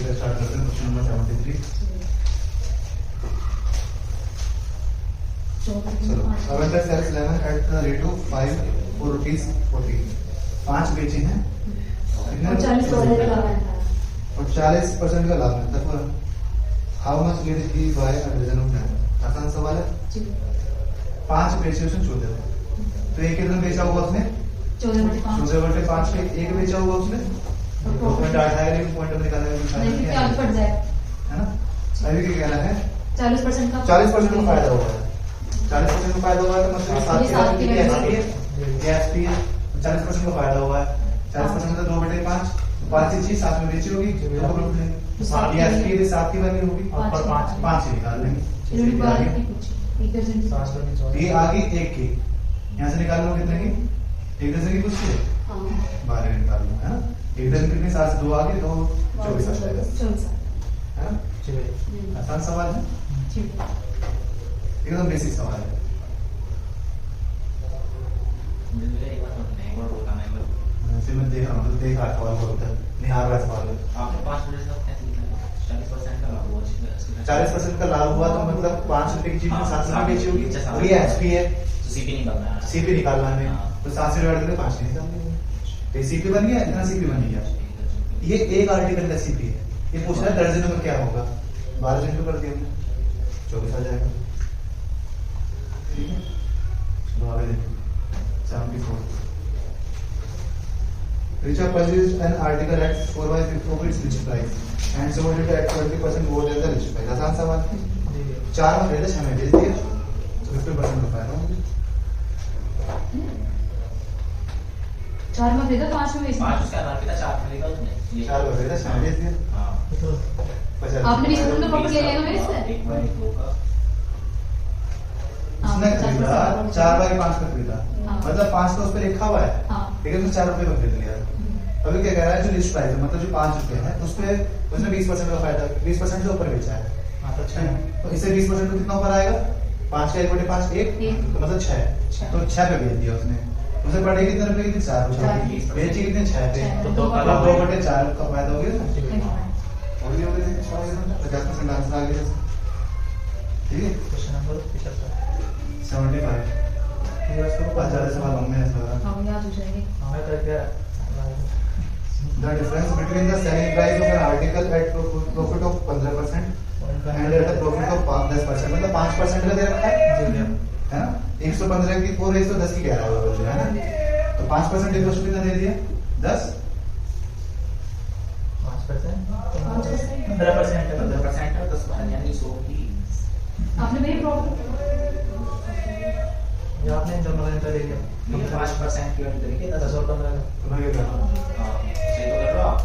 से स्टार्ट करते हैं क्वेश्चन नंबर 73। चलो अवन द sells 11 at the rate of 4 rupees 40। 5 बेचे हैं और 40% का लाभ मिलता है। How much will he buy a dozen of diamond? आसान सवाल है। 5 बेचे उसने 14 में, तो एक कितना बेचा होगा उसने? 14/5 के एक बेचा होगा उसने, तो पॉइंट आएगा लेकिन पॉइंट निकालने में है ना। अभी क्या कहना है? 40% का फायदा होगा। 40% का फायदा होगा तो मतलब 7 की एसपी है, 40% का फायदा होगा। 40% मतलब 2/5, 5 चीज 7 में बेची होगी, 7 की वैल्यू होगी और 5 से निकाल लेंगे। ये आगे 1 की, यहाँ से निकाल लो कितने की? 1 दर्जन की कुछ 12 निकाल लो, है ना। 1 दर्जन कितने? 7 से 2 आगे तो 24 आ जाएगा, है ना। आसान सवाल है, एकदम बेसिक सवाल है। मैं देख रहा हूँ, देख रहा सवाल बोलता है, निहार रहा सवाल। आपने 40% का लाभ हुआ तो मतलब 5 रुपए की चीज में 7 रुपए बेची होगी, वही एचपी है, सीपी निकालना है, तो 7 से डिवाइड करके 5 निकालना है, तो सीपी बन गया, इतना सीपी बन गया। ये एक आर्टिकल का सीपी है। ये पूछ रहा है दर्जनों में क्या होगा, 12 जन कर दिया हमने, 24 आ जाएगा। ठीक है, चलो आगे देखो 74। Richard purchased an article at 4/5 of its list price and sold it at 20% more than the list price. आसान सवाल है। 4 में खरीदा, 6 में बेच दिया, तो 50% का फायदा होगा। 4 में खरीदा, 5 में बेच दिया। 4 में खरीदा, 6 में बेच दिया। आपने 20% का प्रॉफिट ले लिया मेरे से। उसने खरीदा 4/5 का खरीदा, मतलब 5 तो उस पर लिखा हुआ है, लेकिन उसने 4 रुपए का खरीद लिया। अभी क्या कह रहा है, जो लिस्ट प्राइस है मतलब जो 5 रुपए है उस पे उसने 20% का फायदा, 20% से ऊपर बेचा है, तो इससे 20% कितना ऊपर आएगा? 5 का 1/5 1, तो मतलब 6, तो 6 पे बेच दिया उसने। उसे पड़े कितने रुपए की? 4 रुपए, बेची कितने? 6 पे, तो 2/4 का फायदा हो गया ना। और ये हो गया 50% आंसर आ गया। ठीक है, क्वेश्चन नंबर 75। ज्यादा सवाल होंगे इस बार। याद हो जाएंगे। The difference between the selling price of an article at profit of 15% and at a profit of 10%, मतलब 5% का दे रखा है ना। 115 की और 110 की कह रहा है, है ना। तो 5% डिफरेंस कितना दे दिया? 10, 5%, 15% है, 10 यानी 100 की। आपने मेरी प्रॉफिट आपने जो मतलब कर लिया, 5% की वैल्यू तरीके 10 और 15 तुम्हें क्या करना? हां सही तो कर रहे हो आप।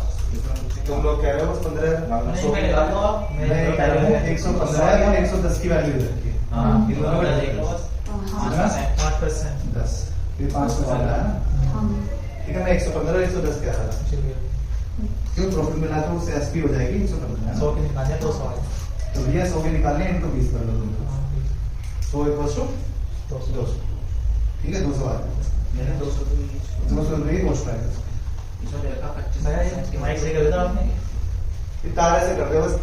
तुम लोग कह रहे हो 15 100 में निकाल लो आप। मैं कह रहा हूं 115 है और 110 की वैल्यू दे रखी है। हां इन दोनों का देख लो बस। 5% 10, ये 5% है ना। ठीक है, मैं 115 और 110 कह रहा था। क्यों प्रॉफिट मिला तो उससे एसपी हो जाएगी 115, 100 की निकालने 200 है, तो भैया 100 की निकालने इनको 20 कर लो तुम। 100 = 200। ठीक है, 200 आ गया। मैंने 200 रुपए पोस्ट प्राइस इसमें देखा 25 की माइक से कर देता आपने। ये तार ऐसे कर दे बस,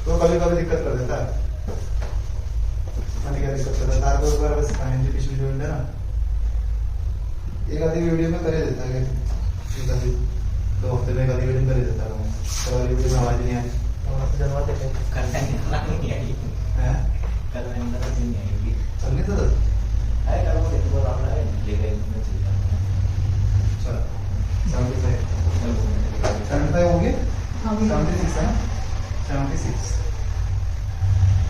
तो कभी-कभी दिक्कत कर देता है। मैंने क्या दिक्कत करता है, तार को एक बार बस काइंडली पिछली वीडियो में ना एक आधी वीडियो में कर देता है, एक आधी 2 हफ्ते में एक आधी वीडियो कर देता है। तो वाली वीडियो में आवाज नहीं आई और आप जनवा देते हैं, करना नहीं आई है, करना नहीं आएगी, चलने तो है करो तो बहुत आपने ले गए में चल जाता है। चलो 75 हो गए। 76 है, 76।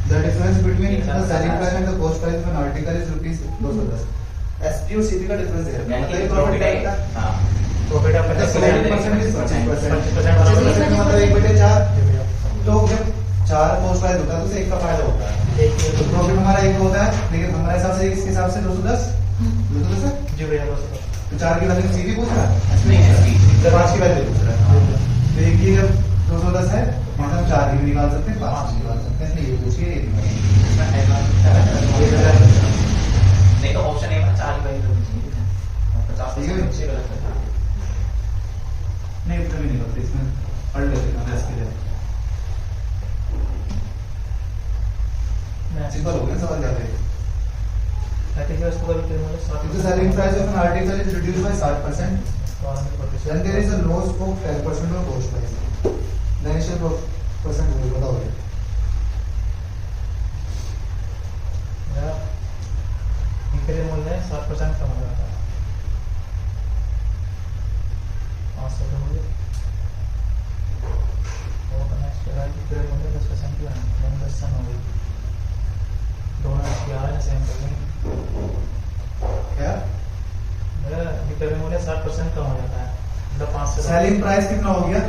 The difference between the selling price and the cost price of an article is ₹210। SP और सीपी का डिफरेंस है, मतलब ये प्रॉफिट है। हां, प्रॉफिट आप 50% मतलब 1/4, तो जब 4 कोस्ट प्राइस होता है तो 1 का फायदा होता है। तो प्रॉफिट हमारा 1 होता है, लेकिन हमारे हिसाब से इसके हिसाब से 210 है जी भैया। 210 तो 4 की वैल्यू सीधी पूछ रहा है, नहीं है 5 की वैल्यू पूछ रहा है। तो एक की जब 210 है, मतलब 4 की भी निकाल सकते हैं, 5 की निकाल सकते हैं, इसलिए ये पूछिए नहीं तो ऑप्शन ए में 4 की वैल्यू 50 ठीक है, नीचे गलत है नहीं, इतना भी नहीं करते इसमें पढ़ लेते हैं 10 के लिए। the selling price of an article is reduced by 60%, then there is a loss of 10% of cost price. The initial percent will बताओ ये। विक्रय मूल्य 60% कम हो जाता है। 500 का मूल्य और नेक्स्ट है विक्रय मूल्य 10% की है, 10% हो गई। दोनों इसकी आ रहे हैं सेम करेंगे। क्या? विक्रय मूल्य 60% कम हो जाता है, मतलब 5 से सेलिंग प्राइस कितना हो गया?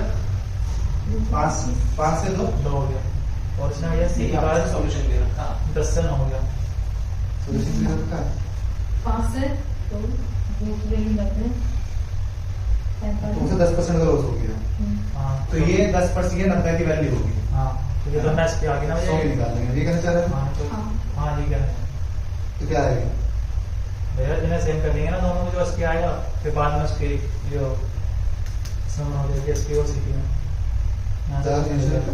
5 से 2 2 हो गया, और इसमें भैया सी का सॉल्यूशन दे रखा 10 हो गया। सोल्यूशन भी रखा है। 5 से 2 की वैल्यू रखते हैं। तो उसे 10% का लॉस हो गया। हाँ तो ये 10% ये 90 की वैल्यू होगी। हाँ तो ये दोनों इसके आगे ना 100 की निकाल लेंगे। ये कहना चाह रहे हैं? हाँ तो हाँ। हाँ ये कह रहे हैं तो क्या आएगा? भैया जिन्हें सेम कर लेंगे ना दोनों को, जो इसके आएगा फिर बाद में उसकी जो सम हो जाएगी इसकी और सीखी में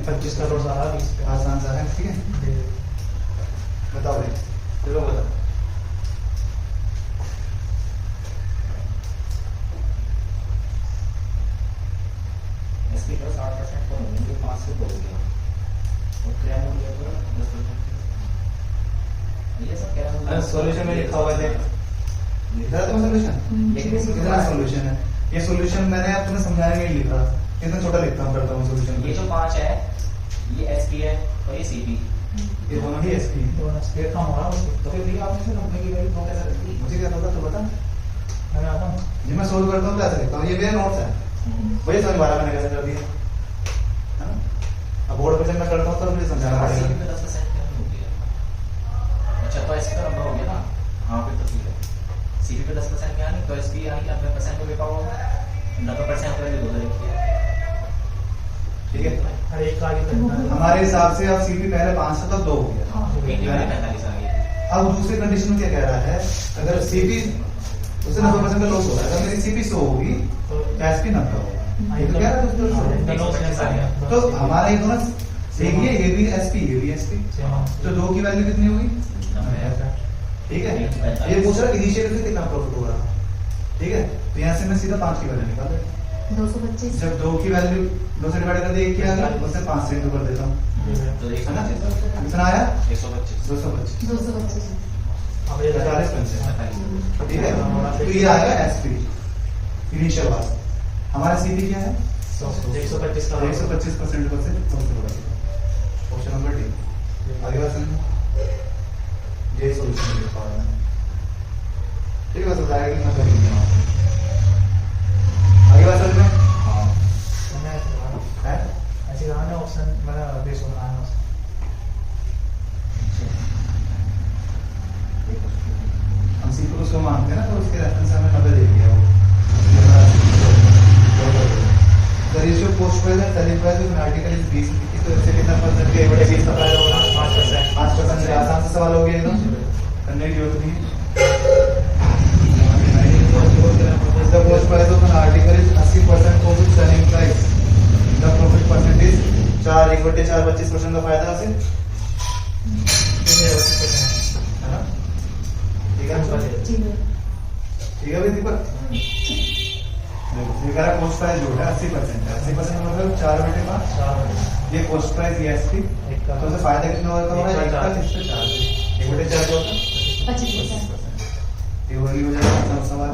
25 का रोज आ रहा 20 पे। आसान सा है, ठीक है? जी। बताओ भाई, चलो बताओ। इसकी प्लस 8% कम होंगे, 5 से 2 हो गया, और क्रय मूल्य पर 10%। ये सब क्रय मूल्य सॉल्यूशन में लिखा हुआ है, लिखा है तुम्हें सॉल्यूशन? लेकिन इसकी कितना सॉल्यूशन है? ये सॉल्यूशन मैंने अब तुम्हें समझाने में ही लिखा, कितना छोटा लिखता हूँ, करता हूँ सॉल्यूशन। ये जो 5 है ये एसपी है और ये सीपी। ये दोनों ही एसपी। दोनों स्पीड कम हो रहा है उसकी। तो फिर भी आपने से 90 की वैल्यू को कैसे रखी? मुझे क्या पता, तो बता। मैं आता हूँ जी मैं सोल्व करता हूँ तो ऐसे लिखता हूँ, ये मेरे नोट्स है, वही समझ पा रहा मैंने कैसे कर दिया, है ना? अब बोर्ड पे जब मैं करता हूँ तो मुझे समझाना सीपी पड़ेगा। पे 10% क्या हो गया? अच्छा तो एसपी का 90 हो गया ना? हाँ फिर तो ठीक है। सीपी पे 10% क्या नहीं, तो एसपी आई 90% को बेका होगा, 90% वैल्यू दो रखी है। ठीक है? हर एक का आगे करना है। हमारे हिसाब से अब सीपी पहले 5 से तो 2 हो गया। हाँ। 45 आ गया। अब दूसरी कंडीशन में क्या कह रहा है, अगर सीपी उसे 90% का लॉस हो रहा है, अगर मेरी सीपी 100 होगी तो तो एसपी 90 होगा। ये तो कह रहा है हाँ, दोस्तों। दोनों सेम आ गया। तो हमारा ये दोनों सेम ही है, ये भी एसपी ये भी एसपी, तो 2 की वैल्यू कितनी होगी? ठीक है? ये पूछ रहा है इनिशियल से कितना प्रॉफिट होगा, ठीक है? तो यहाँ से मैं सीधा 5 की वैल्यू निकाल देता हूँ। 225। जब 2 की वैल्यू 2 से डिवाइड कर दिया, क्या आ गया? उससे 5 से इंटू कर देता हूँ, तो है ना? कितना आया? 125। 225। 225। अब ये 45, ठीक है? तो ये आएगा एसपी इनिशियल वाला। हमारा सीपी क्या है? 125 का 125% पर से सबसे बड़ा। Option number D. आगे बात समझो, ये सॉल्यूशन लिख पा रहा है, ठीक है? बस बताया कि मैं करेंगे आगे बात समझ में मैंने है? ऐसे कहा ना ऑप्शन मेरा बेस हो रहा है उसका। हम सीपी को 100 मानते हैं ना, तो उसके रेफरेंस से हमें 90 दे दिया वो। The ratio of post price and selling price of an article is 20, तो इससे कितना परसेंट के 20 का फायदा होगा? 5%। 5% से आसान से सवाल हो गया एकदम, करने की जरूरत नहीं है। The post price of an article is 80% of its selling price. The profit percentage 4/4 25% का फायदा उसे, है ना? ठीक है ठीक है भाई दीपक, देखो ये कह रहा है पोस्ट प्राइस जो है 80% है, 80% मतलब 4/5। ये पोस्ट प्राइस ये एसपी, तो उसे फायदा कितना होता होगा? 1 का 4 जो होता है 25%। ये वही हो जाएगा मतलब सवाल।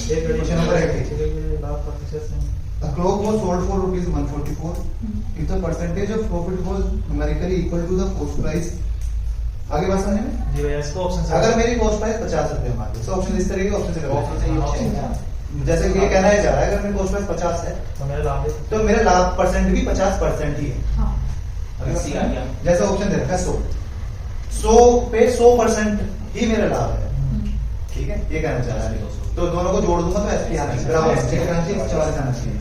Question number 8। The clock was sold for ₹144 if the percentage of profit was numerically equal to the cost price। आगे बात समझ में? जी भैया इसको ऑप्शन से अगर मेरी कॉस्ट प्राइस 50 रुपए मान लो, ऑप्शन इस तरह के ऑप्शन से ऑप्शन से ये ऑप्शन है। जैसे कि ये कहना ही जा रहा है, अगर मेरी कॉस्ट प्राइस 50 है तो मेरा लाभ है। तो मेरा लाभ परसेंट भी 50% ही है। हाँ। अस्सी आ गया। जैसे ऑप्शन दे रखा है 100 पे 100% ही मेरा लाभ है, ठीक है? ये कहना चाह रहा है। तो दोनों को जोड़ दूंगा तो एसपी आना चाहिए, बराबर एसपी आना चाहिए, 44 आना चाहिए।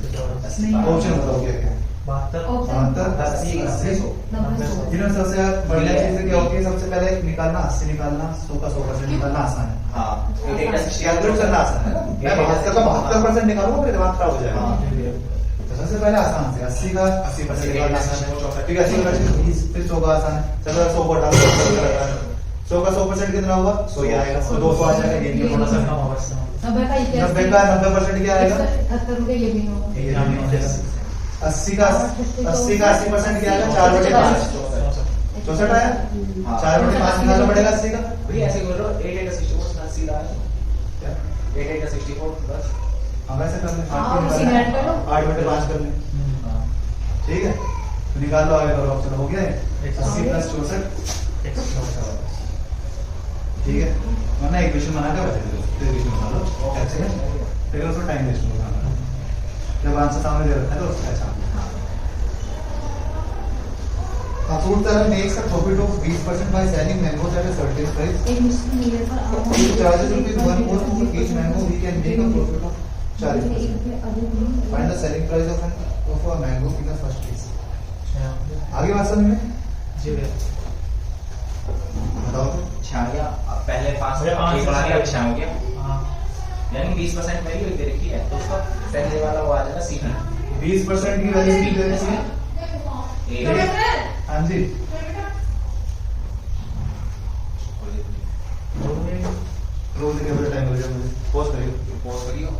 ऑप्शन बताओ क्या क्या? 72 72 80 80 100। 90। इन्होंने सबसे बढ़िया चीज क्या होती है? सबसे पहले निकालना 80 निकालना, 100 का 100% निकालना आसान है, हाँ कैलकुलेट करना आसान है। मैं 72 का 72% निकालूंगा, मेरे दिमाग खराब हो जाएगा। तो सबसे पहले आसान से 80 का 80% निकालना आसान है, ठीक है? 80 का 20, फिर 100 का आसान है। चलो 100 को हटा दो, 100 100 का 100% कितना हुआ 100 ही आएगा, तो 200 आ जाएगा। ये थोड़ा सा नहीं कम होगा इससे। 90 का 90 का 90% क्या आएगा? 78 रुपए ये भी होगा। ये नहीं हो जाएगा। 80 का 80% क्या आएगा? 4/5 64 आया। 4/5 निकालना पड़ेगा 80 का। भैया ऐसे बोल रहे हो 8 का 64 80 ला है 8 का 64 बस हम ऐसे कर लें, हाँ, उसी में ऐड कर लो। 8/5 कर लें, ठीक है। तो निकाल लो, आगे करो, ऑप्शन हो गया है 80 + 64, ठीक है। वरना इक्वेशन बना के बचे दो, तो इक्वेशन बना लो ऐसे में, लेकिन उसको टाइम वेस्ट नहीं करना। जब आंसर सामने दे रखा है तो उसका अच्छा A fruit seller makes a profit of 20% by selling mangoes at a certain price. एक मुश्किल नहीं है पर If he charges ₹1 more for each mango, he can make a profit of 40%. Find the selling price of a mango in the first case. आगे बात समझ में? जी भैया। बताओ तो। 6 गया। अब पहले 5 अरे 5 एक बढ़ा के 6 हो गया, हाँ, यानी 20% वैल्यू दे रखी है, तो उसका पहले वाला वो आ जाएगा सीधा 20% की वैल्यू की दे रखी है। हाँ जी, रोज के बड़े टाइम हो गया मुझे, पॉज करिए। पोस्ट करियो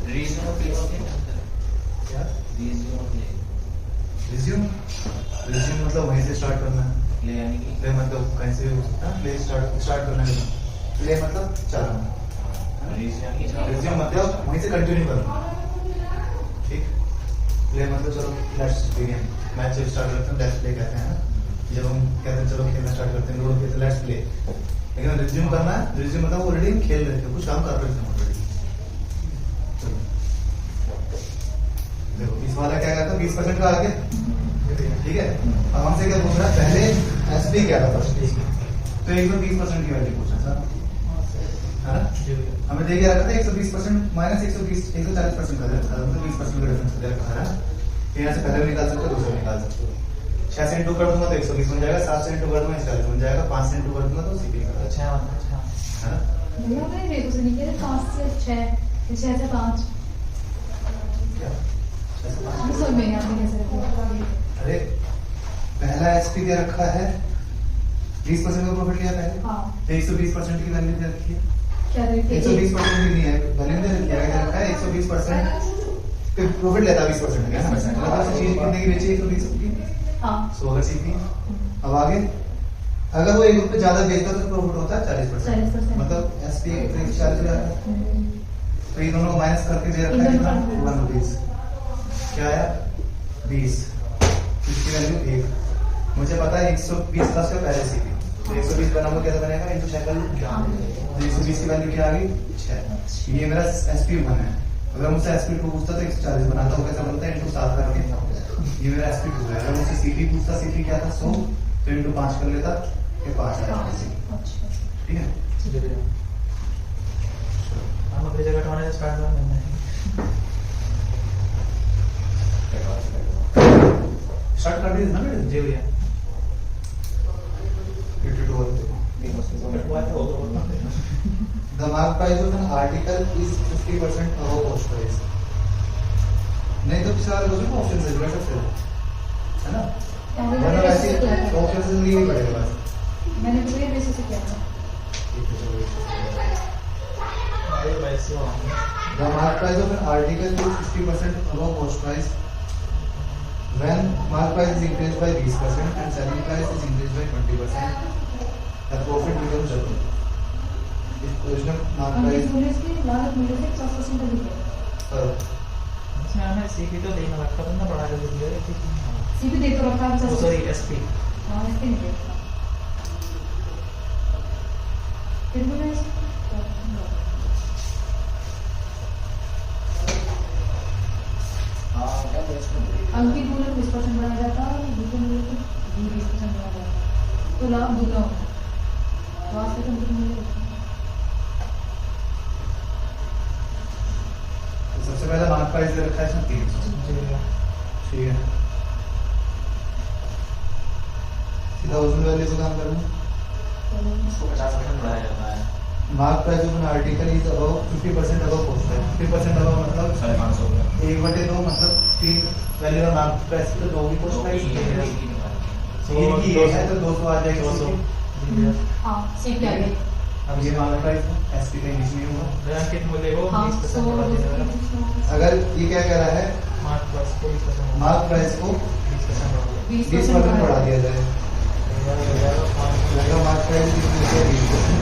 रीजनल प्ले होते हैं क्या? रीजनल प्ले रिज्यूम मतलब वहीं से स्टार्ट करना है। प्ले यानी कि प्ले मतलब कहीं से भी हो सकता है, प्ले स्टार्ट करना है। प्ले मतलब चलाना। रिज्यूम मतलब वहीं से कंटिन्यू करना, ठीक। प्ले मतलब चलो लेट्स बिगिन, मैच से स्टार्ट करते हैं, लेट्स प्ले कहते हैं ना। जब हम कहते हैं चलो खेलना स्टार्ट करते हैं, लोग कहते हैं लेट्स प्ले, लेकिन रिज्यूम करना है, रिज्यूम मतलब ऑलरेडी खेल रहे थे, कुछ काम कर रहे थे ऑलरेडी। चलो देखो इस वाला क्या कहता है 20% का आगे, ठीक है। अब हमसे क्या पूछ रहा है, पहले एसपी क्या था फर्स्ट, तो 120% की वैल्यू पूछा था, है ना। जी भैया। हमें दे के रखा था 120% माइनस 140% का रखा था, मतलब 20% का डिफरेंस दे रखा है ना। तो यहाँ से पहले भी निकाल सकते हो, दूसरा निकाल सकते हो। 6 से इंटू कर दूंगा तो 120 बन जाएगा, 7 से इंटू कर दूंगा 40 बन जाएगा, 5 से इंटू कर दूंगा तो सीपी का अच्छा है ना। भैया मैं रेखो से निकले 5 से 6 6 से 5 क्या 6 से 5? हम सब में यहाँ पे कैसे रखो। अरे पहला एसपी दे रखा है, 20% का प्रॉफिट लिया पहले, हाँ 120% की वैल्यू दे रखी है। क्या देखिए 120% की नहीं है वैल्यू दे रखी है, क्या रखा है 120% पे प्रॉफिट लेता 20% का, मतलब चीज कितने की बेची 120 की, हाँ 100 का सीपी। अब आगे अगर वो ₹1 ज्यादा बेचता तो प्रॉफिट होता है 40%, 40%। मतलब एसपी 40 हो जाता है। तो ये दोनों को माइनस करके दे रखा है कितना ₹1, क्या आया 20, इसकी वैल्यू 1। मुझे पता है 120 का उसका पहले सीपी, तो 120 बनाऊंगा कैसे बनेगा, इनटू 6 कर लूं, तो 120 की वैल्यू क्या आ गई 6। ये मेरा एसपी 1 है। अगर मुझसे एसपी 2 पूछता तो 140 बनाता हूँ, कैसे बनता है इनटू 7 करके, ये मेरा एसपी 2 है। अगर मुझसे सीपी पूछता, सीपी क्या था 100, तो इनटू 5 कर लेता, ये 5 आया, ठीक है। जी भैया। हम अपनी जगह उठाने से स्टार्ट करना है। स्टार्ट कर दीजिए ना बेटे। जी भैया। 52 The mark price of an article is 50% above cost price. नहीं तो पिछला वाला क्वेश्चन ऑप्शन से जुड़ा सकते हो, है ना। मतलब ऐसे ऑप्शन से नहीं पड़ेगा बस। मैंने पूरे बेसिस से किया था। The mark price of an article is 50% above cost price. When mark price is increased by 20% and selling price is increased by 20%, the profit becomes double. If original mark हम price इस मूल्य की लागत मूल्य से 50% अधिक है। इसमें हमें सीपी तो देना लगता है ना, बड़ा जल्दी दिया है कि सीपी देख तो रखा है वो सॉरी एसपी। हाँ इसके नहीं देखा। फिर भी मैं हाँ क्या बेस्ट अंकित मूल्य 20% बढ़ाया जाता है और दूसरे मूल्य को 20% बढ़ाया जाता है, तो लाभ दुगना होता है। वास्तविक अंकित मूल्य सबसे पहले मार्क प्राइस दे रखा है इसमें 300, जी भैया। ठीक है। सीधा उस वैल्यू से काम करूँ, उसको 50% बढ़ाया जाता है, mark price of an article is above 50% above cost है। 50% अबव मतलब 550 हो गया 1/2 मतलब 3 वैल्यू का मार्क प्राइस तो 2 की कॉस्ट प्राइस तीन की ये है तो 200 आ जाएगा 200 हाँ सीट आ गई। अब ये मार्क प्राइस है एसपी का इंग्लिश में होगा। अंकित मूल्य को हाँ 20% बढ़ा दिया गया। अगर ये क्या कह रहा है मार्क प्राइस को 20% मार्क प्राइस को 20% बढ़ा दिया। 20% बढ़ा दिया जाए। अगर मार्क प्राइस 20%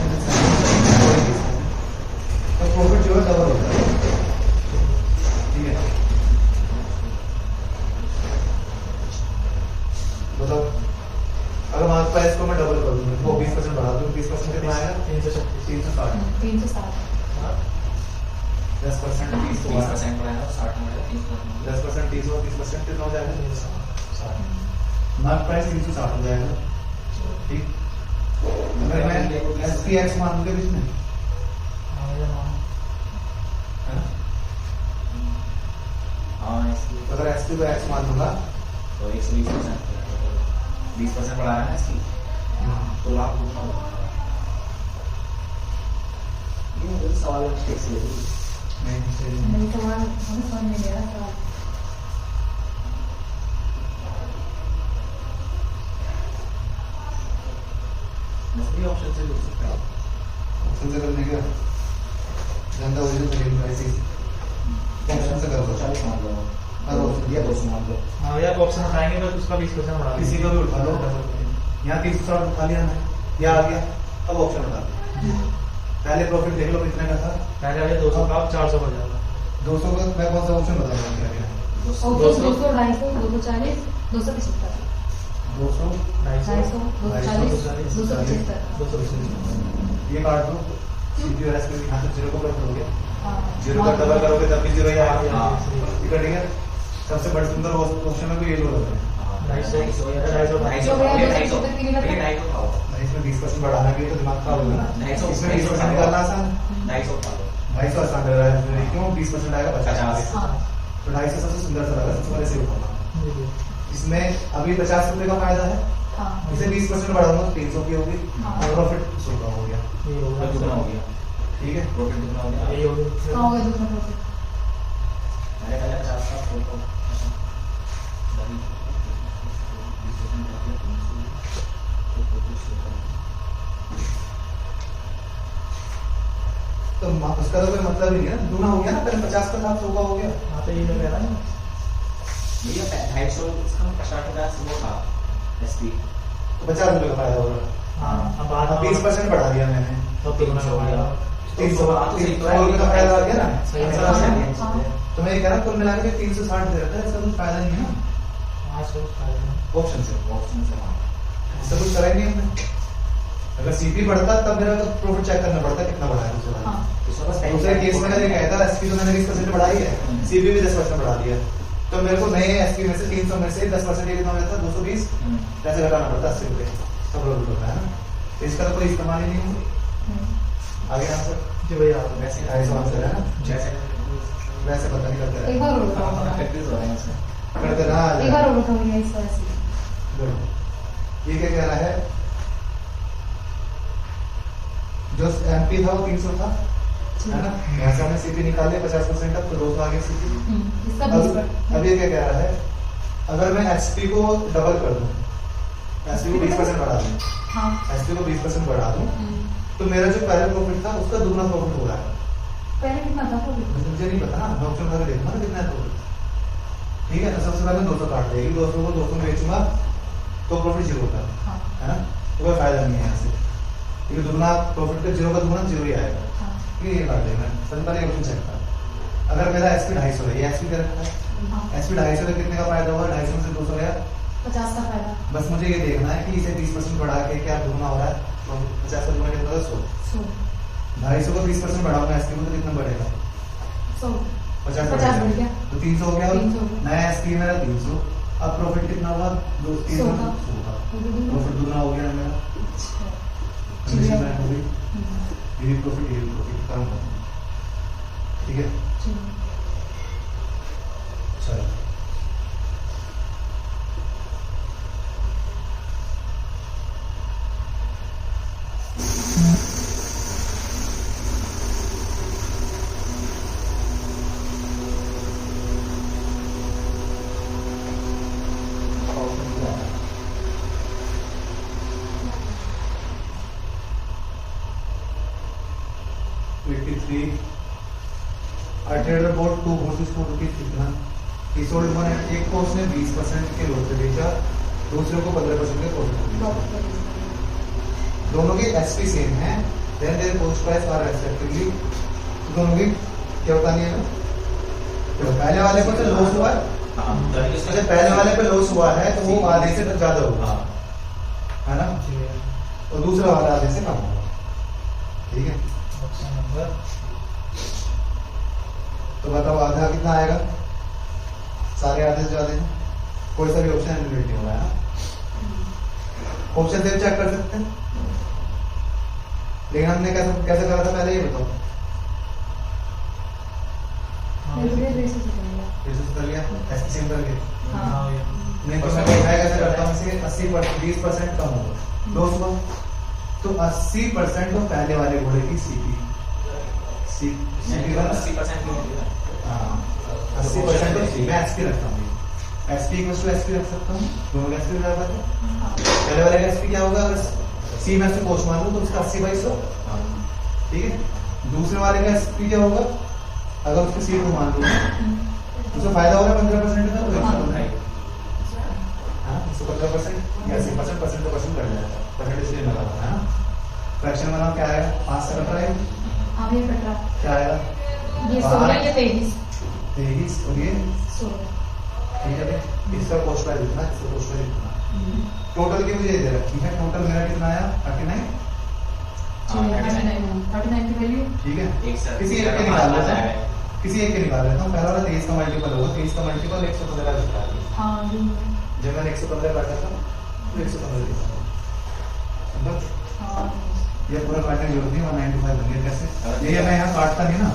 तो प्रॉफिट जो है डबल होता है। ठीक है बताओ अगर मार्क प्राइस को मैं डबल कर दूं वो 20% बढ़ा दूं 20% कितना आएगा 336 360 360 10% 30 तो 20% बढ़ाया और 60 में 30% 10% 30 और 30% कितना हो जाएगा मार्क प्राइस 360 हो जाएगा। ठीक अगर मैं SPX मान लूंगा बीच में है ना? हाँ इसकी अगर SP को X मान लूंगा तो 120% 20% बढ़ा रहा है इसकी तो लाभ कितना होगा? ये तो सवाल ठीक से नहीं सवाल हमें समझ नहीं आ रहा सवाल। नस्ली ऑप्शन से जुड़ सकते हैं ऑप्शन से करने का जनता ओरिजिनल सेलिंग प्राइस ऑप्शन से कर दो 40 मान लो करो ये 200 मान लो हाँ यार ऑप्शन उठाएंगे बस उसका 20% बढ़ा किसी का भी उठा लो यहाँ 360 उठा लिया मैं या आ गया अब ऑप्शन उठा लो पहले प्रॉफिट देख लो कितने का था पहले वाले 200 का अब 400 हो जाएगा 200 का मैं कौन सा ऑप्शन बता रहा हूँ क्या क्या ओके 200 250 240 275 200 250 240 275 ये काट दो सीपीयू एस के यहाँ से 0 को कर दोगे हाँ 0 का डबल करोगे तब भी 0 ही आएगा हाँ। ठीक है ठीक है सबसे बड़ा सुंदर ऑप्शन है तो ये लो होता है 250 इसमें 20% बढ़ाना भी है तो दिमाग खराब होगा ना इसमें 20% निकालना आसान 250 आसान लग रहा है क्यों 20% आएगा 50 हाँ तो 250 सबसे सुंदर सा लगा सबसे पहले से उठाना इसमें अभी 50 रुपए का फायदा है हाँ इसे 20% बढ़ाऊंगा तो 300 की होगी हाँ। और प्रॉफिट 100 का हो गया ये होगा कितना हो गया ठीक है प्रॉफिट कितना हो गया ये हो गया कहाँ हो गया दूसरा प्रॉफिट पहले पहले 50 का फोटो तो उसका तो कोई मतलब ही नहीं है ना दूना हो गया ना पहले 50 का था 100 का हो गया हाँ तो ये जो कह रहा है ये 250 इसका स्टार्टिंग प्राइस वो था एसपी तो 50 रुपए का फायदा हो रहा हाँ अब बाद है 20% बढ़ा दिया मैंने तब तो हो गया 300 रुपए का फायदा आ गया ना सही ऐसा है। है। हाँ तो मैं ये कह रहा कुल मिला के 360 दे रखा है इसका कुछ फायदा नहीं है ना हाँ सो फायदा ऑप्शन से ऑप्शन से इसका कुछ करा ही नहीं हमने अगर सीपी बढ़ता तब मेरा तो प्रॉफिट चेक करना पड़ता कितना बढ़ा है दूसरा हाँ इसका बस दूसरे केस में मैंने कहता एसपी तो मैंने 20% बढ़ाई है सीपी भी 10% बढ़ा दिया तो मेरे को नए एसपी में से 300 में से 10% कितना हो जाता है 220 पैसे लगाना पड़ता 80 रुपए सब लोग होता है ना तो इसका तो कोई इस्तेमाल ही नहीं हुआ आगे आंसर जी भैया आप वैसे ऐसा आंसर है ना जैसे वैसे पता नहीं करते एक रहे बार और बताओ प्रैक्टिस हो रहा है इसमें करते रहा एक बार और बताओ ये इस तरह से गुड ये क्या कह रहा है जो एमपी था वो 300 था है ना यहाँ से हमने सीपी निकाले 50% तक तो 200 आगे सीपी इसका अब ये क्या कह रहा है अगर मैं एसपी को डबल कर दूं एसपी को 20% बढ़ा दूं हाँ एसपी को 20% बढ़ा दूं तो मेरा जो पहले प्रॉफिट था उसका दुगना प्रॉफिट हो रहा है पहले कितना था प्रॉफिट मुझे नहीं पता ना मैं ऑप्शन उठा के देखूंगा ना कितना है प्रॉफिट ठीक है तो सबसे पहले 200 काट देगी 200 को 200 में बेचूंगा तो प्रॉफिट 0 होता हाँ है ना तो कोई फायदा नहीं है यहाँ से क्योंकि दुगना प्रॉफिट का 0 का दुगना 0 ही आएगा हाँ ये काट देना सबसे पहले ऑप्शन चेक कर अगर मेरा एसपी 250 है ये एसपी क्या रखा है हाँ एसपी 250 का कितने का फायदा हुआ 250 में से 200 गया 50 का फायदा बस मुझे ये देखना है कि इसे 20% बढ़ा के क्या दुगना हो रहा है तो 50 का दुगना कितना होगा 100 250 को 20% बढ़ाऊंगा एसपी में तो कितना बढ़ेगा 100 50 50 बढ़ गया तो 300 हो गया 300 हो गया। नया एसपी मेरा 300 अब प्रॉफिट कितना हुआ 300 100 का। प्रॉफिट दुगना हो गया मेरा कंडीशन में हो गई ये प्रॉफिट कम हो ठीक है चलो 3. A trader bought 2 horses for rupees कितना? He sold one at एक को उसने 20% के लॉस पे बेचा, दूसरे को 15% के प्रॉफिट पे बेचा. दोनों की एसपी सेम है, then their post price are respectively. दोनों की क्या बतानी है ना? तो पहले वाले को तो लॉस हुआ है, जब पहले वाले पे लॉस हुआ है तो वो आधे से ज्यादा होगा, है ना? और दूसरा वाला आधे से कम होगा. ठीक है, ऑप्शन नंबर तो बताओ आधा कितना आएगा? सारे आधे से ज्यादा हैं, कोई सा भी ऑप्शन एलिमिनेट नहीं होगा, है ना? ऑप्शन से चेक कर सकते हैं, लेकिन हमने कैसे करा था पहले, ये बताओ. बेसिस कर लिया, एसपी सेम करके. नहीं तो मैं कैसे करता हूँ, इसे 80% 20% कम होगा, लॉस हुआ तो 80% तो पहले वाले घोड़े की सीपी का 80% क्यों होती है? हाँ 80% तो सी मैं एसपी रखता हूँ, एसपी इक्वल्स टू एसपी रख सकता हूँ, दोनों का एसपी बराबर है. पहले वाले का एसपी क्या होगा, अगर सी में से कोश मान लूँ तो उसका 80/100. ठीक है, दूसरे वाले का एसपी क्या होगा, अगर उसको सी को मान लूँ उसका फायदा होगा 15% का, तो 15% या 80% तो परसेंट कर जाएगा, परसेंट इसलिए लगा हुआ है ना. फ्रैक्शन बनाओ, क्या आएगा, 5 से कट रहा है, क्या आएगा, ये 16 या 23 23 और ये 16. ठीक है. इसका कॉस्ट प्राइस इतना, इसका कॉस्ट प्राइस इतना, टोटल की मुझे दे रखी है. टोटल मेरा कितना आया, 39. 39 की वैल्यू. ठीक है, एक सर किसी एक के निकाल लेता हूँ, किसी एक के निकाल लेता हूँ. पहला वाला 23 का मल्टीपल होगा, 23 का मल्टीपल 115 होता है. हाँ जब मैंने 115 काटा था तो 115 लिखा था. मतलब हाँ ये पूरा काटने की जरूरत नहीं, 195 बन गया. कैसे ये मैं यहाँ काटता नहीं ना,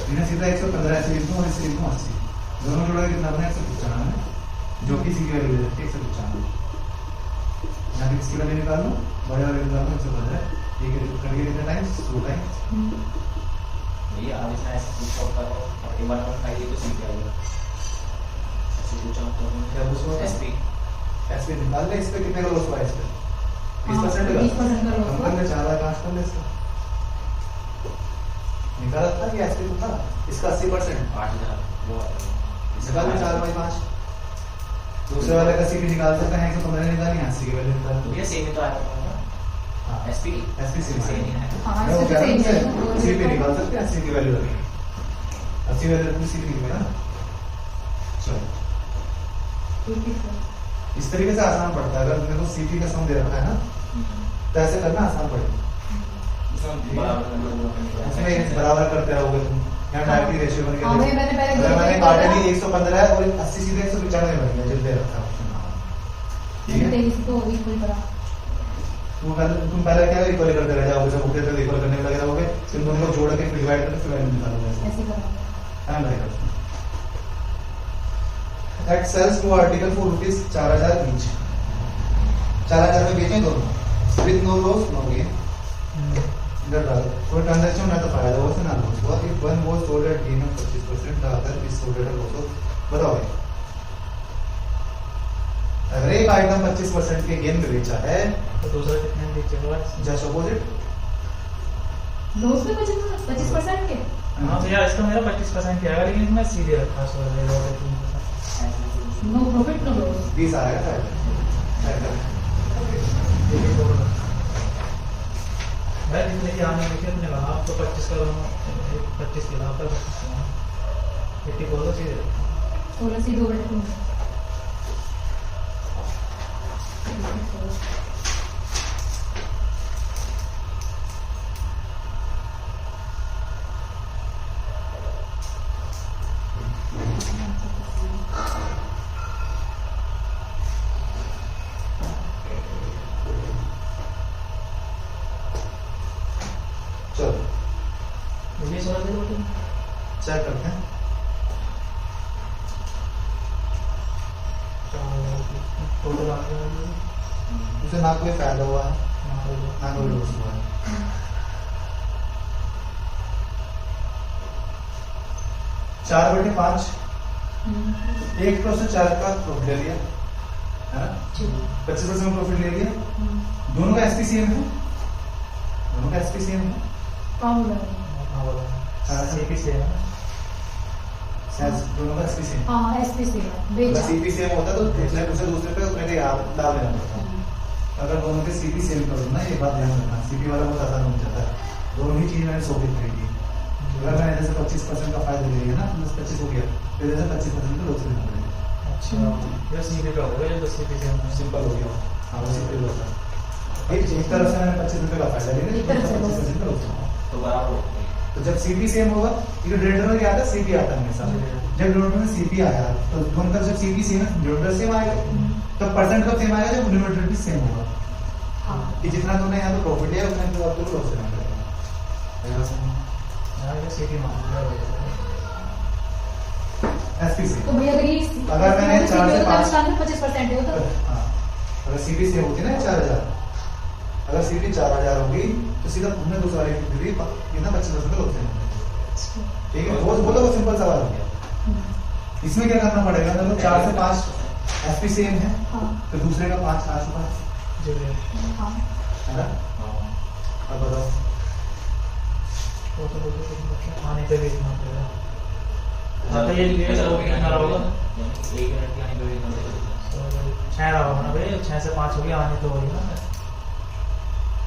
मैंने सीधा 115 ऐसे लिख दूँ और इसे लिख दूँ 80. दोनों जोड़ा कितना बना, 195, जो कि सी की वैल्यू दे रखी है 195. यहाँ पे इसकी वैल्यू निकाल लो, बड़े वाले निकाल लो 115. ठीक है, करिए कितने टाइम्स, 2 टाइम्स. ये आज इसमें ऐसे पूछा होता है और एक बार हम खाइए तो सीख आएगा. ऐसे पूछा क्या पूछा होता होता है, है? एसपी एसपी निकाल ले. इस पे कितने का लॉस हुआ, इस पे 20% का. 20% का लॉस हम हुआ. करने 4 लाख काश कर ले इसका. निकाला था कि एसपी तो था, इसका 80%. 8000 वो निकाल ले 4/5. दूसरे वाले का सीपी निकाल सकते हैं, 115 निकाली, 80 की वैल्यू निकाल तो ये सेम ही तो आया हाँ एसपी एसपी सेम सेम ही है. हाँ मैं वो इससे कह रहा सही हूँ है. सीपी निकाल सकते हैं, 80 की वैल्यू रखेंगे, 80 वैल्यू रखनी सीपी की ना. चलो इस तरीके से आसान पड़ता है. अगर मेरे को सीपी का सम दे रखा है ना तो ऐसे करना आसान पड़ेगा. उसमें एक बराबर करते रहोगे तुम, यहाँ डायरेक्टली रेशियो बन हाँ, गया. मैंने पहले अगर मैंने देखा काटा था. नहीं 115 है और 80 सीधे 195 बन गया, जब दे रखा है ऑप्शन. ठीक है, 23 को इक्वल करा. तुम पहले क्या इक्वल करते रह जाओगे, जब उठे तो इक्वल करने में लगे रहोगे, फिर दोनों को जोड़ के फिर डिवाइड करके फिर वैल्यू निकालोगे. ऐसे करा. टाइम लगेगा. That sells 2 article for rupees 4000 each. 4000 में बेचें दोनों, with no loss no gain. इधर डालो, कोई ट्रांजैक्शन ना तो फायदा हुआ ना लॉस हुआ. If one was sold at gain of 25%, the other is sold at a loss of. बताओ भाई, अगर एक आइटम 25% के गेन में बेचा है, तो दूसरा कितने में बेचेगा? Just opposite. लॉस में 25% के. हाँ तो यार इसका मेरा 25% की आएगा, लेकिन इसमें सीधे रखा 3%. No profit no loss. 20 आएगा फायदा. भाई जितने की आने देखिए उतने लगा, आपको 25 का 25 के लाभ तक 80 बोलो सीधे 16 से 2/3. चलो ये 16 दे दो तुम. चेक करते हैं. टोटल आ गया, उसे ना कोई फायदा हुआ है ना ना कोई लॉस हुआ है. 4/5 एक तो से 4 का प्रॉफिट ले लिया है ना, 25% प्रॉफिट ले लिया. दोनों का एसपी सेम है, दोनों का एसपी सेम है. काम हो रहा है. हाँ बोलो सीपी से है दोनों का एसपी सेम। हाँ एसपी से है अगर बेचा सीपी सेम होता तो दूसरे दूसरे पे उतने के आप डाल देना पड़ता। अगर दोनों के सीपी सेम कर दो ना, ये बात ध्यान रखना, सीपी वाला बहुत आसान हो जाता है। दोनों ही चीज मैंने 100 की खरीदी, अगर मैंने जैसे 25% का फायदा ले लिया ना, 25 हो गया, फिर जैसे 25% का लोग से देना पड़ेगा। अच्छा ये सीपी का होगा, ये तो सीपी से सिंपल हो गया। हाँ वो सिंपल होता है। एक तरफ से मैंने 25 रुपए का फायदा ले लिया, एक तरफ से 25% का लोग से। तो बराबर हो गया। तो जब सीपी सेम होगा, ये डिनोमिनेटर में क्या आता है, सीपी आता है हमेशा। जब डिनोमिनेटर में सीपी आया तो दोनों तरफ जब सीपी सेम है, डिनोमिनेटर सेम आएगा, तो परसेंट कब सेम आएगा, जब डिनोमिनेटर भी सेम होगा। हाँ कि जितना तुमने यहाँ पे प्रॉफिट लिया उतना तो आपको लॉस देना पड़ेगा। हाँ ये सीपी मान एसपी से तो भैया अगर ये अगर मैंने 4 से 5 25% है तो हाँ, अगर सीपी सेम होती है ना 4000, अगर सीपी 4000 होगी तो सीधा हमने दूसरा रेट दे दी, कितना 25% का लॉस देना पड़ेगा। ठीक है, वो बोलो, वो सिंपल सवाल हो गया। इसमें क्या करना पड़ेगा, मतलब 4 से 5 एसपी सेम है, हाँ तो दूसरे का 5 आ चुका है हाँ ना। अब बताओ वो तो आने पे भी इतना पड़ेगा। हाँ तो ये चलो कितना होगा, 1 मिनट की आने पे भी 6 रहा होगा ना भाई, 6 से 5 हो गया, आने तो वही ना।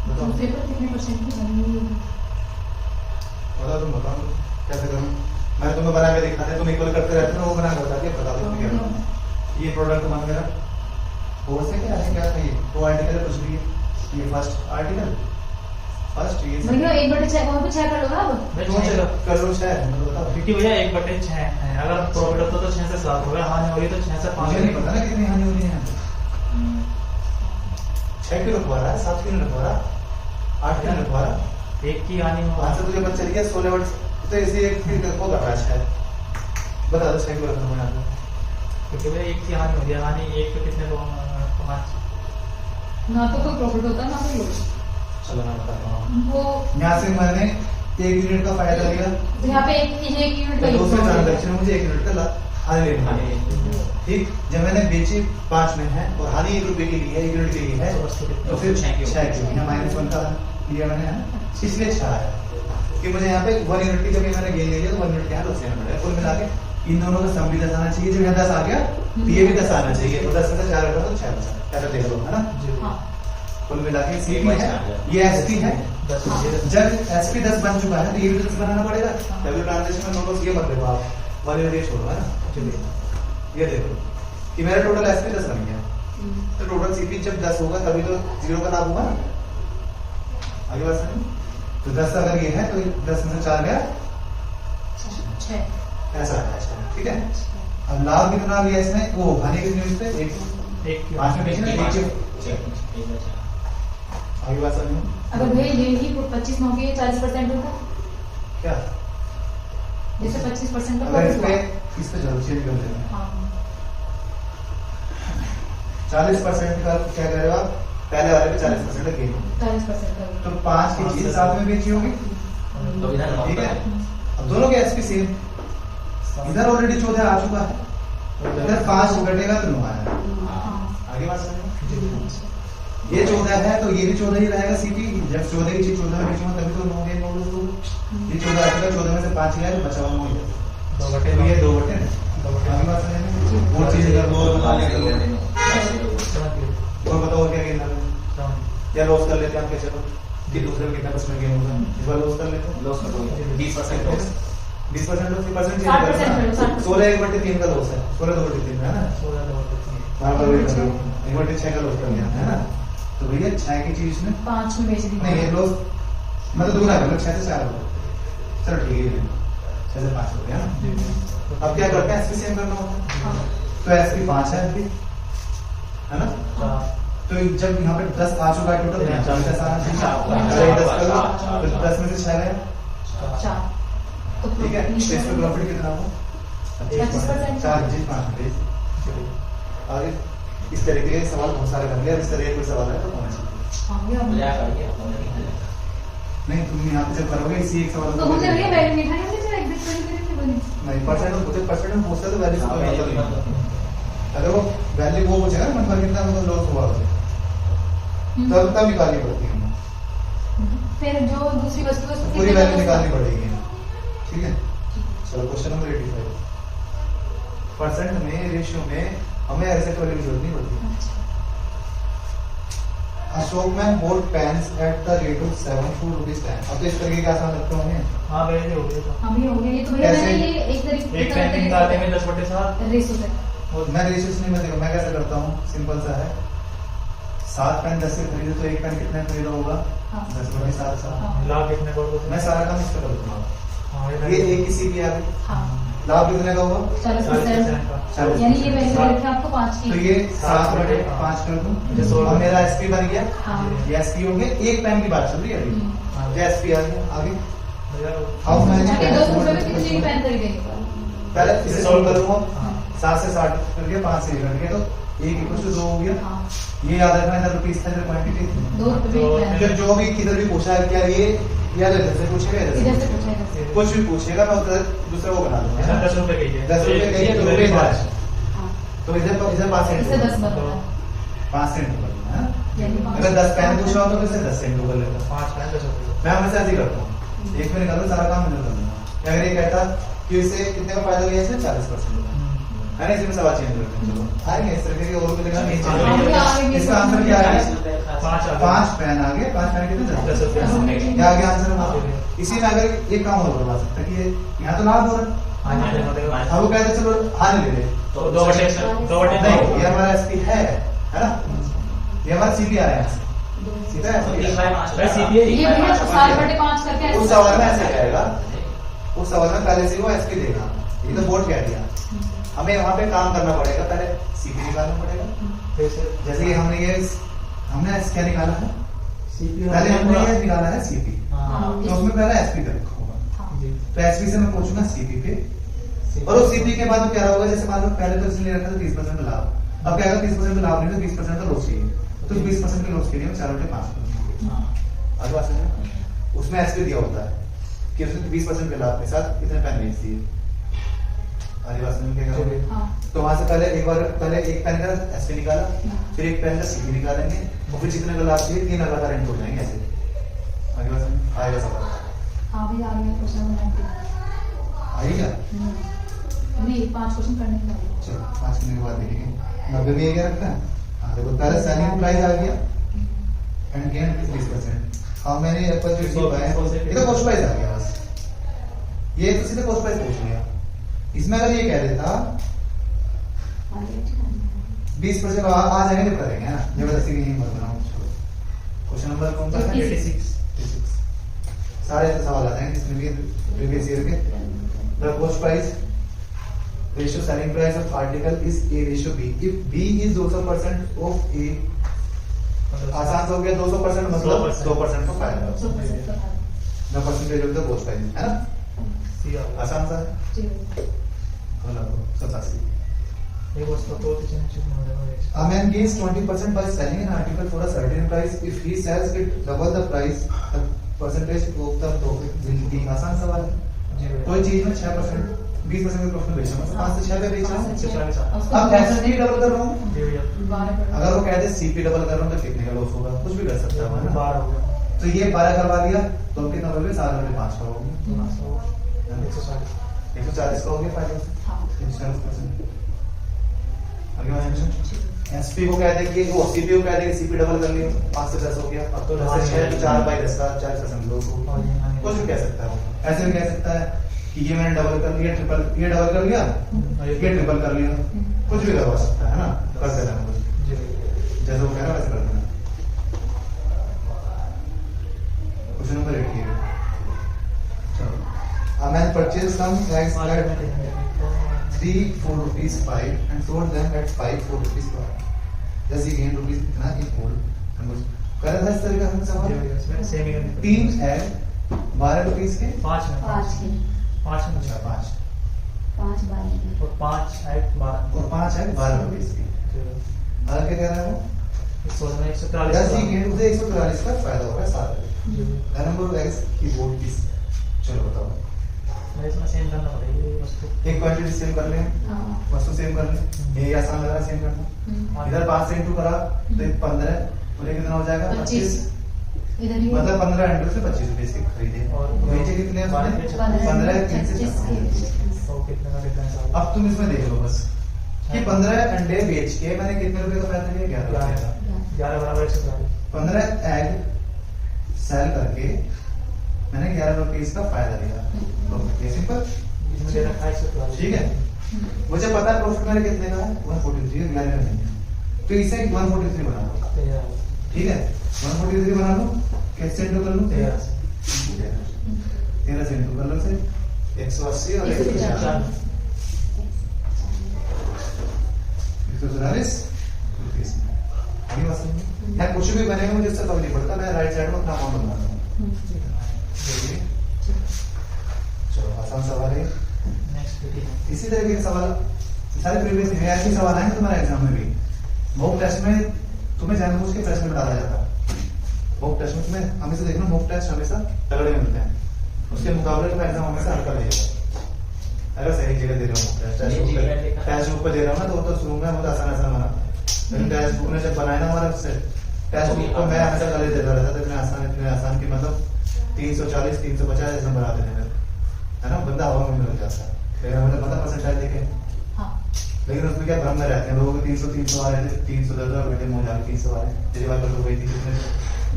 दूसरे पर कितने परसेंट की बनी हुई है? बताओ, तुम बताओ कैसे करूं। मैं तुम्हें बना के दिखाते, तुम इक्वल करते रहते हो, वो बना के बता के बता दो तुम्हें क्या करना है। ये प्रोडक्ट मान मेरा और से क्या है, क्या चाहिए तो आर्टिकल कुछ भी है। ये फर्स्ट आर्टिकल, फर्स्ट ये भैया 1/6 वहाँ पे 6 कर लो ना अब। भाई 6 कर लो 6 मतलब बताओ। क्योंकि भैया 1/6 है, अगर प्रॉफिट होता तो 6 से 7 होगा, हानि हो रही तो 6 से 5 मुझे नहीं पता ना कितनी हानि हो रही है यहाँ पे। 6 किलो रखवा रहा है, 7 किलो रखवा रहा है, 8 किलो रखवा रहा है। एक की हानि हो वहां से तुझे पता चल गया 16 वोल्ट तो इसी एक को कर रहा है शायद। बता दो 6 किलो रखना मैं आपको। क्योंकि भैया एक की हानि हो रही है, हानि एक पे कितने लोग 5 ना तो कोई प्रॉफिट होता है ना कोई लॉस। चलो मैं बताता हूँ। वो यहाँ से मैंने 1 यूनिट का फायदा लिया, यहाँ पे एक यूनिट का दूसरे ट्रांजेक्शन में मुझे 1 यूनिट का हानि लेना है। ठीक, जब मैंने बेची 5 में है और हानि 1 रुपए की ली है, 1 यूनिट की ली है, तो फिर 6 की यहाँ -1 का लिया मैंने, इसलिए 6 आया कि मुझे यहाँ पे 1 यूनिट की जब मैंने गेन ले लिया तो 1 यूनिट क्या लॉस लेना पड़ेगा। कुल मिला के इन दोनों का सम भी 10 आना चाहिए, जब यहाँ 10 आ गया तो ये भी 10 आना चाहिए, तो 10 में से 4 हटा तो 6 बचा, ऐसा देख लो है ना। हाँ कुल मिला के सीपी है, ये एसपी है। जब एसपी 10 बन चुका है तो ये भी 10 बनाना पड़ेगा। तभी ट्रांजेक्शन में दोनों ये मत देखो आप, 1 यूनिट छोड़ो है ना। ये देखो कि मेरा टोटल एसपी 10 बन गया, तो टोटल सीपी जब 10 होगा तभी तो 0 का लाभ होगा ना। आगे बात समझ, तो 10 अगर ये है तो 10 में से 4 गया 6 ऐसा है। ठीक है, अब लाभ कितना लिया इसने, वो हानि कितनी हुई इस पे, एक एक 5 में बेची ना, एक आगे बात समझ। अगर भैया ये ही 25 में हो गया 40% होगा, क्या जैसे 25% का अगर प्रॉफिट हुआ। इस पे चलो चेंज कर देते हैं। हाँ 40% का क्या करेगा आप, पहले वाले पे 40% का गेन, 40% का तो 5 की चीज साथ में बेची होगी। तो इधर ठीक है, अब दोनों के एसपी सेम, इधर ऑलरेडी 14 आ चुका है, इधर 5 घटेगा तो 9 आएगा। हाँ आगे बात समझ, ये 14 है तो ये भी 14 ही रहेगा सीपी। जब 14 की चीज 14 में बेचूंगा तभी तो 9 गेन होगा। तो ये 14 आ चुका, 14 में से 5 गया तो बचा हुआ 9 ही है। 2 बटे तो ये 2 बटे आगे बात समझ, वो चीज अगर वो बताने का और बताओ और क्या गेन है, या लॉस कर लेते हैं हम कैसे, कि दूसरे में कितना परसेंट गेन होगा, इस बार लॉस कर लेते हैं। लॉस का 20% लॉस, 20% और 3% 60% 16 1/3 का लॉस है, 16 2/3 है ना। बार-बार वेट कर लो, 1/6 का लॉस कर लिया है ना। तो भैया 6 की चीज में 5 में बेच दी। नहीं, ये लॉस मतलब दुगना कर लो, 6 से 4 हो गया। चलो ठीक है, 6 से 5 हो गया ना। अब क्या करते हैं, एसपी सेम करना होता है, हाँ तो एसपी 5 है अभी, है ना। तो जब यहाँ पे 10 आ चुका है टोटल, 10 आना चाहिए, अगर 10 कर लो तो 10 में से 6 गया। 4 तो ठीक है, तो इस पे प्रॉफिट कितना हुआ, 25%। 4 जी 5 आगे इस तरीके के सवाल बहुत सारे कर लिया, इस तरह के कोई सवाल है तो होना चाहिए। हाँ भैया मजा करके नहीं, तुम यहाँ पे जब करोगे इसी एक सवाल तो मुझे भैया वैल्यू निकालनी होगी, जो एग्जिट करके बनी। नहीं, परसेंट परसेंट में पूछता तो वैल्यू अगर वो वैल्यू वो पूछेगा मन पर कितना मतलब लॉस हुआ उसे, तब निकालनी पड़ती है, फिर जो दूसरी वस्तु है उसको पूरी कितने वैल्यू का निकालनी पड़ेगी। ठीक है। चलो क्वेश्चन नंबर 85 परसेंट में रेशियो में हमें एग्जैक्ट वैल्यू की जरूरत नहीं पड़ती। Ashok man bought pens at the rate of 7 rupees 10। अब तो इस तरीके के आसान लगते होंगे। हाँ मेरे हो गया था। हम ही हो गए ये तो भैया कैसे? मैंने ये एक तरीके एक पेन निकालते में 10/7 रेशो से और मैं रेशियो नहीं बताऊंगा, मैं कैसे करता हूँ, सिंपल सा है। 7 पेन 10 से खरीदे तो एक पेन कितने खरीदा होगा? हाँ। 10/7। हाँ। लाभ कितने को मैं सारा काम इस पर कर दूंगा। हाँ ये एक किसी भी आ गई, हाँ लाभ कितने का होगा? 40%। का। यानी ये वैल्यू रखे आपको 5 की। तो ये 7/5 कर दूं और मेरा एसपी बन गया। हाँ। ये एसपी हो गया, एक पेन की बात चल रही है अभी। हम्म। ये एसपी आ गया आगे। भैया हाउ मैनी अच्छा, 200 रुपए में कितनी पेन खरीदेंगे? पहले इसे सॉल्व करूंगा। हाँ। 7 से 60 करके 5 से करके तो 1 इक्वल टू 2 हो गया। हाँ। ये याद रखना, इधर रुपीस था, इधर क्वांटिटी थी। 2 रुपए में एक फिर पेन। जो भी किधर भी पूछा है क्या ये या इधर से पूछेगा इधर इधर से से पूछा इधर से। कुछ भी पूछेगा मैं उधर दूसरा वो बना दूंगा, है ना? 10 रुपए की है। 10 रुपए कहिए तो रुपए इधर। हाँ। तो इधर 5 सेंट इससे 10 बनता है। 5 सेंट होगा, है ना? यानी पाँच। अगर 10 पेन पूछा हो तो फिर से 10 सेंट होगा लेता। 5 पेन 10 रुपए। मैं हमेशा ऐसे ही करता हूँ, एक में निकालो सारा काम मिल जाता है। अगर ये कहता कि इससे कितने का फायदा लिया, इसमें 40% होगा, है ना? इसमें सवाल चेंज करते हैं। चलो आएंगे इस तरीके के और भी लेना नहीं चाहिए। इसका आंसर क्या है? 5 पेन आ गए। 5 पेन कितने? 10 रुपए। क्या आ गया आंसर हमारा? इसी में अगर एक काम और करवा सकते हैं कि यहाँ तो लाभ हो रहा है, हम वो कहते चलो हानि ले ले, तो 2/2 नहीं ये हमारा एसपी है ना? ये हमारा सीपी आ रहा है, सीधा भाई है। सीपीए ये भैया 7/5 करके ऐसे उस सवाल में ऐसे कहेगा, उस सवाल में पहले से वो एसपी देगा। ये तो बोर्ड कह दिया, हमें वहां पे काम करना पड़ेगा, पहले सीपी निकालना पड़ेगा। जैसे कि हमने क्या निकाला है, पहले हमने ये निकाला है सीपी, तो उसमें पहले एसपी का रखा होगा। तो एसपी से मैं पूछूंगा सीपी पे, और उस सीपी के बाद तो क्या होगा, जैसे मान लो पहले तो इसने रखा था 30% लाभ, अब क्या होगा 30% लाभ नहीं तो 20% का लॉस चाहिए, तो 20% के लॉस के लिए 4/5 करूंगा। बात समझे? उसमें एसपी दिया होता है कि उसने 20% के लाभ के साथ इतने पेन बेच दिए। आगे बात समझ में क्या करोगे? तो वहां से पहले एक पेन का एसपी निकाला, फिर एक पेन का सीपी निकालेंगे, और फिर जितने का लाभ चाहिए 3 लगातार एंड हो जाएंगे ऐसे। आगे बात समझ आएगा सवाल? हाँ भैया आगे क्वेश्चन बनाएंगे। आएगा? नहीं 5 क्वेश्चन करने के बाद। चलो 5 मिनट के बाद देखेंगे। 90 भी क्या रखना है? हाँ देखो पहले सेलिंग प्राइस आ गया and gain 20%। How many apple did you buy? ये तो कॉस्ट प्राइस आ गया बस, ये तो सीधे कॉस्ट प्राइस पूछ लिया। इसमें अगर ये कह देता 20% आ जाएंगे तो करेंगे ना, जबरदस्ती की नहीं मत बनाओ। क्वेश्चन नंबर कौन सा है? 86। सारे ऐसे सवाल आते हैं जिसमें भी प्रीवियस ईयर के। The cost price ratio selling price of article is A ratio B if B is 200% of A. आसान हो गया, 200% मतलब 2% का फायदा, the percentage of the cost price, है ना? आसान सा है। 87 एक वस्तु तो चेंज हो जाएगा। A man gains 20% by selling an article for a certain price. If he sells it double the price, the percentage of the profit will be। आसान सवाल है। कोई चीज में 6% 20% का प्रॉफिट बेचना, मतलब 5 से 6 पे बेचना। अब एसपी डबल कर रहा हूँ, अगर वो कहते सीपी डबल कर रहा हूँ तो कितने का लॉस होगा, कुछ भी कर सकता है ना। 12 हो गया। तो ये 12 करवा दिया तो हम कितना करोगे? 7/5 करोगे, 140 का हो गया फायदा। एसपी को कहते कि वो सीपी को कहते कि सीपी डबल कर लिया, 5 से 10 हो गया, अब तो 10 से 6 तो 4/10 का 40% लॉस हो। कुछ भी कह सकता है वो, ऐसे भी कह सकता है कि ये मैंने डबल कर लिया, ये डबल कर लिया, ये ट्रिपल कर लिया, कुछ भी करवा सकता है ना, कर देना कुछ जैसे वो कह रहा है वैसे कर देना। Question number 88। चलो, a man purchased some eggs at 3 rupees 5 and sold them at 4 rupees 5. Thus he gained rupees कितना? 1 whole। कर था इस तरह का हमने सवाल। सेम ही 3 एग 12 रुपीस के, 5 में 5 की 5 में अच्छा 5 5 12 और 5 8 12 और 5 है 12 रुपीस की। बारह क्या कह रहा है वो? 140 दस ही गेंद उसे 143 का फायदा हो रहा है 7। नंबर एक्स कीबोर्ड की। चलो बताओ, मैं इसमें सेम करना पड़ेगा ये वस्तु। एक क्वांटिटी सेम कर लें, हाँ। वस्तु सेम कर लें, ये आसान लग रहा है सेम करना। इधर 5 से इंटू करा तो 15 और ये कितना हो जाएगा? 25। इधर ही मतलब 15 अंडों से 25 रुपए इसके खरीदे और बेचे कितने हैं उसने? 15 3 से 36। तो कितने का डिफरेंस आ गया? अब तुम इसमें देख लो बस कि 15 अंडे बेच के मैंने कितने रुपए का फायदा लिया? 11 रुपए का। 11 बराबर 140। 15 एग सेल करके मैंने 11 रुपए इसका फायदा लिया। ओके सिंपल, इसमें दे रखा है 140। ठीक है। मुझे पता है प्रॉफिट मेरे कितने का है, 143 है, नहीं है तो इसे 143 बना लो, ठीक है। 143 बना लो, कैसे इंटू कर लो? 13 से इंटू कर लो से 180 और 140 144 रुपीस। आगे बात समझ मैं कुछ भी बनेगा मुझे इससे फर्क नहीं पड़ता, मैं राइट साइड में अपना अमाउंट बना रहा हूँ। चलो आसान सवाल है। नेक्स्ट इसी तरह के सवाल सारे प्रीवियस में ऐसे सवाल आएंगे तुम्हारे एग्जाम में भी। मॉक टेस्ट में तुम्हें जानबूझ के प्रश्न में डाला जाता है। मॉक टेस्ट में तुम्हें हमेशा देखना, मॉक टेस्ट हमेशा तगड़े मिलते हैं, उसके मुकाबले तुम्हें एग्जाम हमेशा हल्का देगा। अगर सही जगह दे रहा हूँ टेस्ट बुक पे दे रहा हूँ ना तो शुरू में बहुत आसान आसान बना, लेकिन टेस्ट बुक ने जब बनाया ना हमारा टेस्ट बुक को मैं हमेशा गले देता रहता था, इतने आसान की मतलब 340 350 ऐसा बना देने में, है ना, बंदा हवा में मिल जाता है। लेकिन हमें पता परसेंटाइज देखे, लेकिन उसमें क्या भ्रम में रहते हैं लोगों को 300 आ रहे थे, 310 बेटे मोजा 300 आ रहे, तेरी बात तो गई थी कितने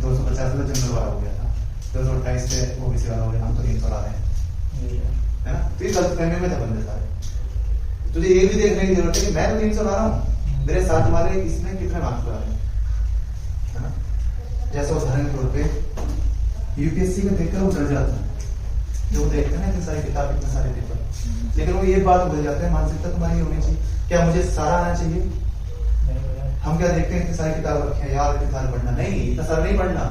250 में जनरल वाला हो गया था, 228 से वो किसी वाला हो गया, हम तो 300 ला रहे हैं, है ना। तो ये गलत फहमी में था बंदे सारे। तुझे ये भी देखने की जरूरत है कि मैं तो 300 ला रहा हूँ, मेरे साथ वाले इसमें कितने मार्क्स ला रहे हैं, है ना। जैसे उदाहरण के तौर पे यूपीएससी में देखकर वो डर जाता है, जो देखते हैं ना इतनी सारी किताब इतने सारे पेपर, लेकिन वो ये बात भूल जाते हैं मानसिकता तुम्हारी होनी चाहिए, क्या मुझे सारा आना चाहिए? हम क्या देखते हैं इतनी सारी किताब रखे हैं यार, इतनी सारी पढ़ना नहीं, इतना सारा नहीं पढ़ना,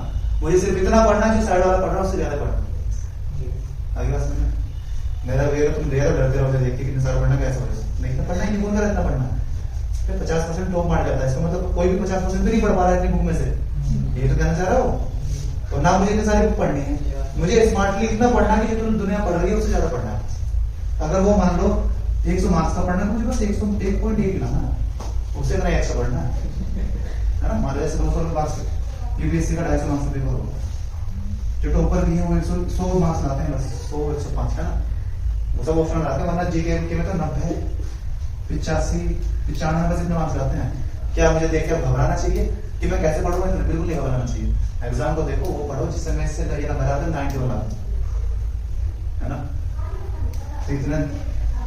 मुझे सिर्फ इतना पढ़ना है जो साइड वाला पढ़ रहा है उससे ज्यादा पढ़ना। आगे बात समझ मेरा वे तुम ज्यादा डरते रहोगे देख के कितने सारा पढ़ना कैसे हो, नहीं तो पढ़ना ही नहीं, बोलकर इतना पढ़ना, फिर 50% टॉप मार जाता है, इसका मतलब कोई भी 50% भी नहीं पढ़ पा रहा है इतनी बुक में से, ये तो कहना चाह रहा हो। तो ना मुझे इतनी सारी बुक पढ़नी है, मुझे स्मार्टली इतना पढ़ना कि जो दुनिया पढ़ रही है उससे ज्यादा पढ़ना है। अगर वो मान लो 100 मार्क्स का पढ़ना है, मुझे बस 101.1 लाना, उससे मेरा 100 पढ़ना है ना। मान लो ऐसे 200 मार्क्स यूपीएससी का 250 मार्क्स का पेपर होगा, जो टॉपर भी है वो 100 मार्क्स लाते हैं, बस 100 105 है ना, वो सब ऑप्शन लाते हैं, वरना जीके में तो 90 85 95 बस इतने मार्क्स लाते हैं। क्या मुझे देख कर घबराना चाहिए कि मैं कैसे पढ़ूंगा? बिल्कुल नहीं घबराना चाहिए। एग्जाम को देखो, वो पढ़ो जिससे मैं इससे ये नंबर आते 91 लाख, है ना। तो इतना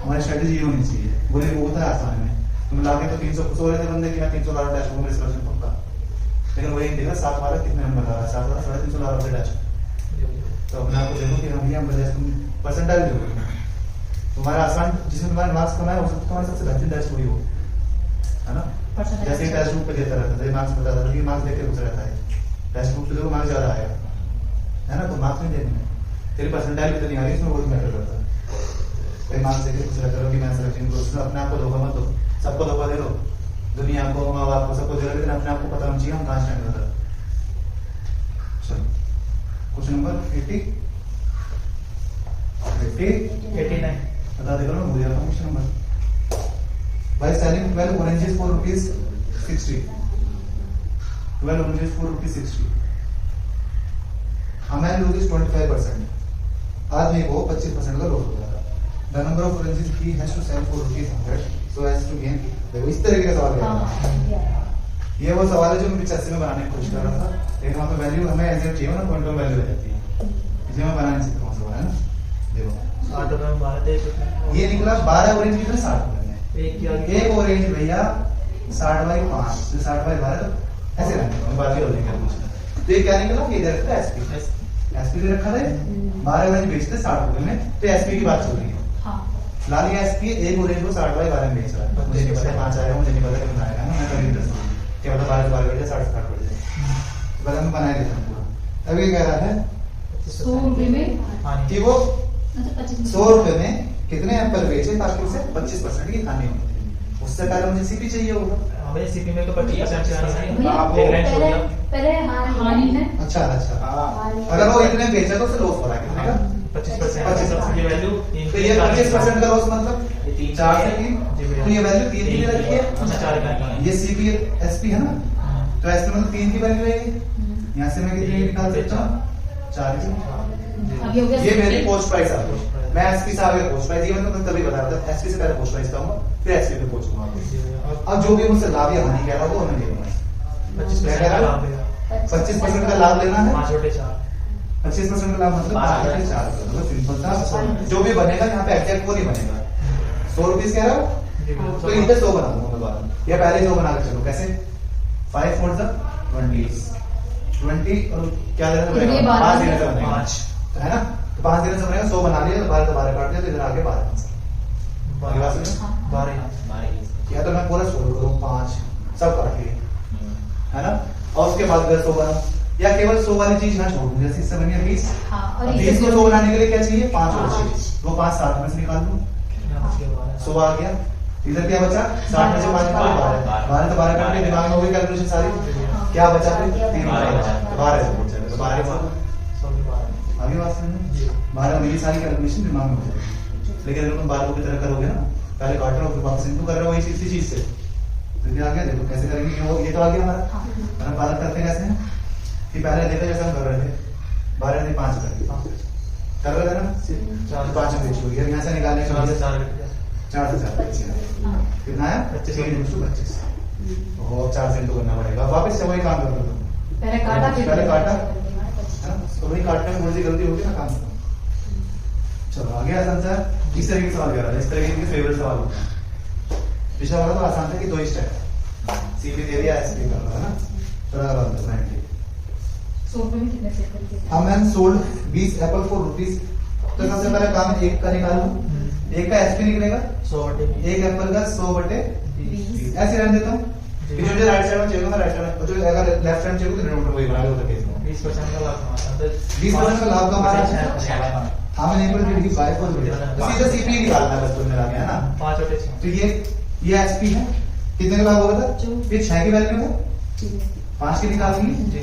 हमारी स्ट्रेटेजी ये होनी चाहिए। बोले वो होता है आसान में, तुम लाके तो 300 सो रहे थे बंदे कि मैं 300 ला रहा डैश को मेरे सिलेक्शन पक्का, लेकिन वही देखा 7 वाला कितने नंबर ला रहा है, 7 वाला 350 ला रहा है डैश। तो अपने आप को देखो कि हम ये हम तुम परसेंटाइज देखो, तुम्हारा आसान जिसमें तुम्हारे मार्क्स कम है तुम्हारे सबसे बेहतरीन डैश वही हो, है ना। जैसे टेस्ट बुक पे देता रहता है मार्क्स बताता था, ये मार्क्स देख के पूछ रहता है, टेस्ट बुक पे देखो मार्क्स ज्यादा आएगा, है ना, तो मार्क्स नहीं देखने, तेरी परसेंटाइज कितनी आ रही है इसमें बहुत मैटर करता है। कई मार्क्स देख के पूछ रहता है कि मैं सिलेक्शन को अपने आप को धोखा मत दो, सबको धोखा दे दो, दुनिया को माँ बाप को सबको दे दो, लेकिन अपने आप को पता होना चाहिए हम कहाँ स्टैंड कर रहे हैं। चलो क्वेश्चन नंबर 89 बता देगा ना, भूल जाता हूँ question number. By selling 12 oranges for ₹60, 12 oranges for ₹60, a man loses 25%. आदमी को 25% का लॉस हो जाता है। The number of oranges he has to sell for ₹100 so as to gain। देखो इस तरह का सवाल है, ये वो सवाल है जो मैं 85 में बनाने की कोशिश कर रहा था, लेकिन वहाँ पे वैल्यू हमें एग्जैक्ट चाहिए ना, पॉइंट ऑफ वैल्यू हो जाती है, इसलिए मैं बना नहीं सकता हूँ सवाल, है ना। देखो 60 में 12 थे, ये निकला 12 ऑरेंज निकला 60 एक ऑरेंज भैया 60/5 60/12 तो ऐसे रहने बात ही हो जाएगी कुछ। तो ये क्या निकला कि इधर का एसपी दे रखा है, 12 ऑरेंज बेचते 60 रुपए में, तो एसपी की बात चल रही है। ला लिया एसपी, एक ऑरेंज को 60/12 में बेच रहा है, मुझे नहीं पता 5 आएगा, मुझे नहीं पता कितना आएगा ना, मैं कभी नहीं दस क्या पता 12 12 बेचे 60 60 बेचे, तो पहले मैं बना देता हूँ पूरा। अब ये कह रहा है 100 रुपए में कि वो 100 रुपए में कितने एप्पल बेचे ताकि उसे 25% की हानि हो। उससे पहले मुझे सीपी चाहिए होगा, हमें सीपी में तो 25% की हानि है, भैया, आप एक लाइन छोड़ दिया। पहले हानि है। अच्छा अगर वो इतने बेचा तो उसे लॉस हो रहा है कितने का? 25% की वैल्यू, तो ये 25% का लॉस मतलब 4 से 3, तो ये वैल्यू 3 की रखी है। अच्छा 4 का ये सीपी एसपी है ना, तो एसपी मतलब 3 की वैल्यू है, यहाँ से मैं कितनी निकाल सकता हूँ? 4 की। अब ये हो गया ये मेरी 60। पोस्ट प्राइस आ गई। मैं एसपी से आगे पोस्ट प्राइस, ये मैं तभी बता रहा था, एसपी से पहले पोस्ट प्राइस कहूंगा, फिर एसपी पे पहुंचूंगा। अब जो भी मुझसे लाभ या हानि कह रहा हो वो मैं ले लूंगा। 25% का लाभ देगा। 25% का लाभ लेना है। 5/4। 25% का लाभ मतलब 5/4, मतलब सिंपल सा। जो भी बनेगा यहाँ पे एग्जैक्ट वो नहीं बनेगा। 100 रुपीज कह रहा हो जी, तो इधर 100 बना दूंगा मैं बाद में, या पहले 100 बना के चलो। कैसे? 5 4 20 20 और क्या देना ये पड़ेगा? 12 5 देने से बनेगा, 5 है ना? तो 5 देने से बनेगा। 100 बना लिया, 12 तो 12 काट दिया, तो इधर आगे 12 आगे बात समझे? 12। या तो मैं पूरा 100 करूँ, 5 सब काट लिए, है ना? और उसके बाद अगर 100 बना, या केवल 100 वाली चीज यहाँ छोड़ दूं, जैसे इससे बनी है 20। हाँ, और अब इससे 20 को 100 बनाने के लिए क्या चाहिए? 5 और 5। चाहिए। वो 5 60 में से निकाल दूं, यहाँ से 12। 100 आ गया। इधर क्या बचा? 60 में से 5 निकाले 12। 12 तो 12 काट के दिमाग में हो गई कैलकुलेशन सारी। क्या बचा फिर? 3 बचा, 12 से पूछा तो 12 के बाद 12। आगे बात समझ। 12 मेरी सारी कैलकुलेशन दिमाग में हो जाएगी। लेकिन अगर तुम 12 की तरह करोगे ना, पहले काट रहे हो फिर वापस इनटू कर रहे हो इसी चीज से, तो क्या आ गया? देखो कैसे करेंगे, ये तो आ गया हमारा। हम पालन करते कैसे हैं कि पहले देखो जैसे हम कर रहे थे, 12 से 5 कर रहे थे ना, 5 में बेच हुई है। यहाँ से निकालने के 4 से बाद 4 कट गया। 4 से 4 कितना है? 25 और 4 से इनटू करना पड़ेगा। वापस से वही काम कर दो तुम, पहले काटा फिर पहले काटा, है ना? तो वही काटने में थोड़ी सी गलती होगी ना, काम करो। चलो आगे आसान सा है। इस तरह के सवाल करा था, इस तरह के फेवरेट सवाल होते हैं। पिछला वाला तो आसान था कि 2 स्टेप, सीपी दे दिया, एसपी कर रहा है ना। थोड़ा गलत है 90। 100 रुपए में कितने सेव करके? हम man sold 20 Apple for rupees. तो सबसे पहले काम 1 का निकालूं, 1 का एसपी निकलेगा, 100/20। 1 एप्पल का 100/20। ऐसे रहने देता हूँ कि जो राइट साइड में चाहिए मैं राइट साइड में, जो अगर लेफ्ट साइड चाहिए तो डिनोमिनेटर वही बना लो। 20% का लाभ कमाता है। 20% का लाभ कमाना है। 6/6। हाँ मैंने पर डिग्री 5 और सीधा सीपी निकालना है बस तुमने लगा है ना। 5/6। तो ये एसपी है, कितने का लाभ होगा था? ये 6 की वैल्यू है, 5 की निकालेंगे, जी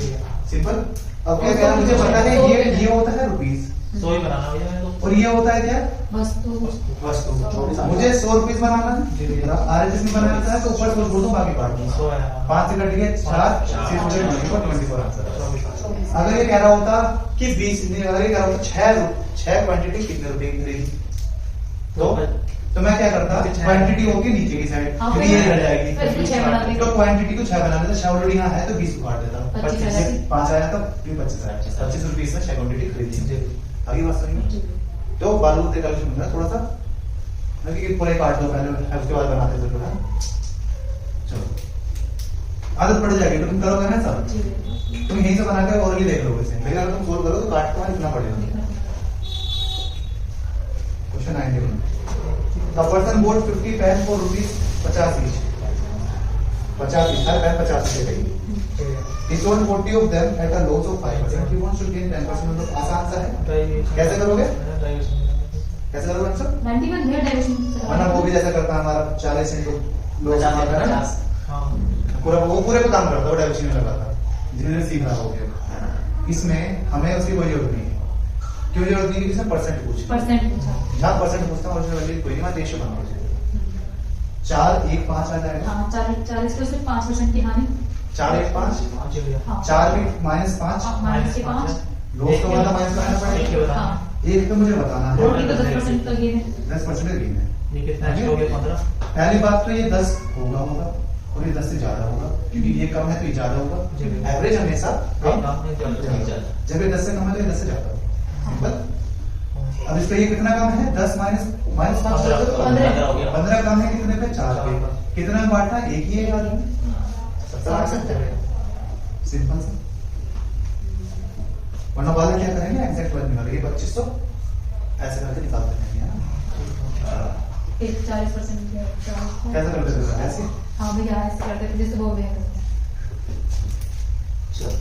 सिंपल। अब क्या कह रहा है, मुझे पता है ये होता है रुपीज, 100 ही बनाना भैया मेरे को। और ये होता है क्या? वस्तु। वस्तु। मुझे 100 रुपीज बनाना है, आरएचएस में बनाना है, तो ऊपर 100 जोड़ दूं, बाकी काट दूं। 100 है। 5 से कट गए 4, 6 मुझे 24 आंसर। अगर ये कह रहा होता कि 20, अगर ये कह रहा होता 6 क्वांटिटी कितने रुपए की खरीदी, तो मैं क्या करता? क्वांटिटी होगी नीचे की साइड, हाँ, फिर ये रह जाएगी। फिर इसको 6 बना देंगे। तो क्वांटिटी को 6 बना देता, 6 ऑलरेडी यहाँ है तो 20 को काट देता। 25 आया। 5 आया तो फिर 25 आया। 25 रुपीज में 6 क्वांटिटी खरीदी। जी। आगे बात समझ। तो बालू से कैलकुलेशन होगा थोड़ा सा, क्योंकि पूरे काट दो पहले, उसके बाद बनाते थे थोड़ा। चलो आदत पड़ जाएगी तो तुम करोगे ना सब, तुम यहीं से बना के और देख लोगे इसे। लेकिन अगर तुम सोल्व करो तो काट के लिखना पड़ेगा। Question 91। A person bought 50 pens for rupees 50 each. 50 each, her pen 50 रुपए का। He sold 40 of them at a loss of 5%. He wants to gain 10%. मतलब आसान सा है। कैसे करोगे? कैसे करोगे आंसर? 91 है डाइवर्शन। वरना वो भी जैसा करता है हमारा 40 into loss मारता है ना। 50। वो पूरे पे काम करता है, वो डाइवर्शन में लगाता है। जिन्होंने सीख रहा हो गया। इसमें हमें उसकी कोई जरूरत नहीं है। क्यों जरूरत नहीं है? इसमें परसेंट पूछे। परसेंट पूछा। जहाँ परसेंट पूछता हूँ उसमें वैल्यू कोई नहीं, मैं रेशियो बना मुझे 4 1 5 आ जाएगा। हाँ, 40 को सिर्फ 5% की हानि। 4 1 5, जी भैया। हाँ। 4 भी -5, माइनस के 5। लोग तो वाला माइनस करना पड़ेगा। हाँ। एक तो मुझे बताना है, रोटी तो 10% का गेन है। 10% गेन है। ये कितना एक्स्ट्रा हो गया? 15। पहली बात तो ये 10 होगा और ये 10 से ज्यादा होगा, क्योंकि ये कम है तो ये ज्यादा होगा। जी। एवरेज हमेशा कम, हाँ। जब ये 10 से कम है तो ये 10 से ज्यादा होगा। सिंपल। अब इसका ये कितना कम है? 10 -5 15 कम है कितने पे? 4 पे। कितना में बांटना? एक ही है यार, 70। सिंपल सा। वरना वाले क्या करेंगे? एग्जैक्ट वैल्यू निकालेंगे। 2500 ऐसे करके निकालते हैं ना। एक 40% के 40। कैसे करते थे? ऐसे। हाँ भैया, ऐसे करते थे जैसे वो भैया करते हैं। चलो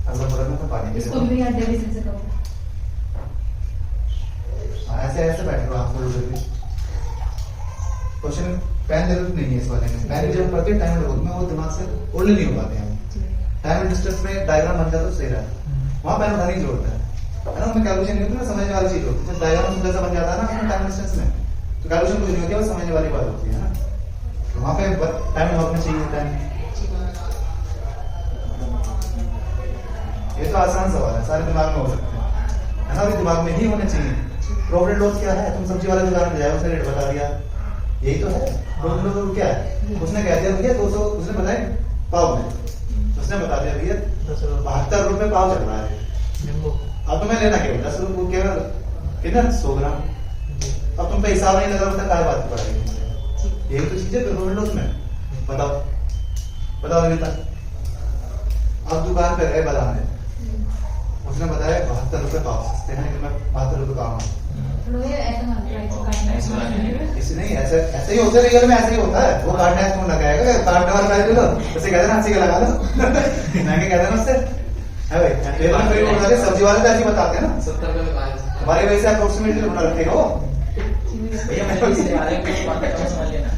अगला बोला मैं तो पानी के इसको भी भैया डेविसन से करो। ऐसे ऐसे बैठ लो आप फोल्ड करके। क्वेश्चन पेन जरूरत नहीं है इस वाले में। पेन की जरूरत पड़ती है टाइम लगता है, वो दिमाग से ओल्ड नहीं हो पाते हैं। टाइम डिस्टेंस में डायग्राम बन जाता तो सही रहता। वहां पेन उठाने की जरूरत है ना। उसमें कैलकुलेशन नहीं होती ना, समझने वाली चीज होती है। डायग्राम सुंदर सा बन जाता है ना टाइम डिस्टेंस में, तो कैलकुलेशन कुछ नहीं होती है, वो समझने वाली बात होती है ना। तो वहां पे टाइम लॉक में चाहिए टाइम। तो आसान सवाल है, सारे दिमाग में हो सकते हैं, है ना, अभी दिमाग में ही होने चाहिए। प्रॉफिट लॉस क्या है? तुम सब्जी वाले दुकान में जाए, उसने रेट बता दिया, यही तो है प्रॉफिट लॉस। क्या है? उसने कह दिया भैया 200, उसने बताया पाव में, उसने बता दिया भैया 72 रुपए पाव चल रहा है। नींबू अब तुम्हें लेना केवल 10 रुपये, केवल कितना 100 ग्राम। अब तुम पे हिसाब नहीं लगा, क्या बात पड़ेगी? यही तो चीज है प्रॉफिट लॉस में। बताओ बताओ नेता। अब दुकान पे गए बनाने, उसने बताया 72 रुपए पाव सस्ते हैं, लेकिन मैं 72 रुपए पाव में इसी नहीं, ऐसे ऐसे ही होता है, रियल में ऐसे ही होता है। वो काटना है तुम लगाएगा, काटने वाला काट लो, उसे कहते ना हंसी का लगा लो, महंगे कहते हैं उससे है भाई। सब्जी वाले तो ऐसे ही बताते हैं ना, 70 रुपए में हमारे वैसे अप्रोक्सीमेटली बना रखेगा वो। भैया मैं इसी आ रहा हूं, समझ लेना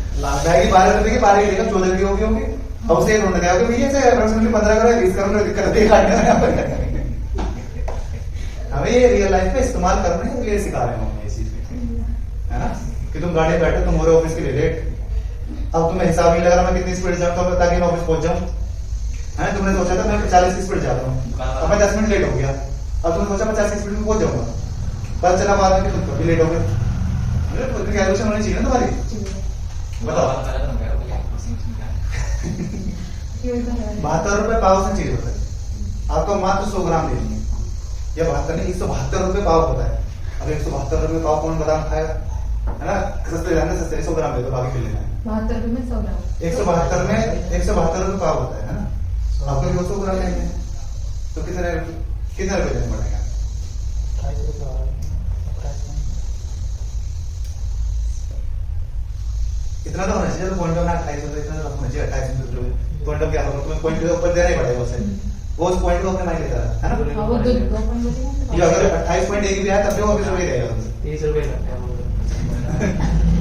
बैग 12 रुपए की, 12 की 14 की होगी। अब उसे ढूंढ गया भैया से अप्रोक्सीमेटली 15 करो 20 करो, दिक्कत होती है काटने में। हमें ये रियल लाइफ में इस्तेमाल करने के लिए सिखा रहे हैं ये चीज, है ना, कि तुम गाड़ी में बैठे, तुम हो रहे ऑफिस के लिए लेट। अब तुम्हें हिसाब नहीं लग रहा मैं कितनी स्पीड जाऊँ तो ताकि मैं ऑफिस पहुंच जाऊँ, है। तुमने सोचा था मैं 40 की स्पीड जाता हूँ, अब मैं 10 मिनट लेट हो गया। अब तुमने सोचा 50 की स्पीड में पहुंच जाऊंगा, पता चला बाद में कि तुम कभी लेट हो गए। कैलकुलेशन होनी चाहिए ना तुम्हारी। बताओ 72 रुपए पाव से चीज होता है, आपको मात्र 100 ग्राम लेनी है, या 72 नहीं 172 रुपए पाव होता है। अब 172 रुपए पाव कौन बादाम खाएगा, है ना, सस्ते रहने सस्ते 100 ग्राम ले दो, बाकी फिर लेना है। 72 रुपए में 100 ग्राम, 172 में 172 रुपए पाव होता है ना, आपको 200 ग्राम लेंगे तो कितने रुपए देना पड़ेगा? 28 रुपए। इतना तो होना चाहिए, पॉइंट में 28 रुपए, इतना तो होना चाहिए 28 रुपए। पॉइंट क्या होगा, तुम्हें पॉइंट के ऊपर देना ही पड़ेगा उसे, वो उस पॉइंट को अपने माइंड लेता है ना। हाँ, वो 2 ये अगर 28.1 भी आया तब भी वो 20 रुपए देगा तुमसे। 30 रुपए लगते हैं।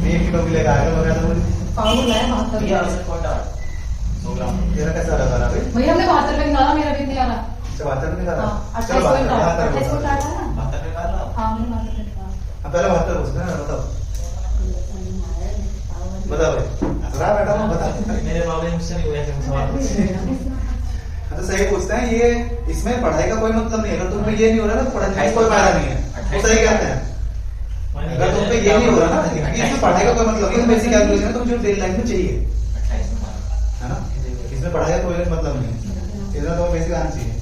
1 किलो भी लेगा आएगा वगैरह तो पाव लाया 72 भैया रुपए। ऐसे कौन डाल 100 ग्राम मेरा कैसा लगा रहा भाई? भैया हमने 72 रुपए निकाला, मेरा भी नहीं आ रहा। 72 में निकाला, हाँ, चलो 28 को 72 काटा है ना। 72 रुपए डाल रहा हाँ, हमने 72 रुपए निकाला। पहले 72 पूछते हैं ना, बताओ बताओ भाई, हंसरा बैठा हूँ, बता। मेरे बाबा ने मुझसे नहीं हुआ ऐसे सवाल पूछे। तो सही पूछते हैं, ये इसमें पढ़ाई का कोई मतलब नहीं है। अगर तुम पे ये नहीं हो रहा ना, पढ़ाई का कोई फायदा नहीं है, वो सही कहते हैं। अगर तुम पे ये नहीं हो रहा ना, इसमें पढ़ाई का कोई मतलब नहीं, बेसिक कैलकुलेशन तुम जो डेली लाइफ में चाहिए, 28 में है ना, इसमें पढ़ाई का कोई मतलब नहीं है, इसमें तो बेसिक आना चाहिए।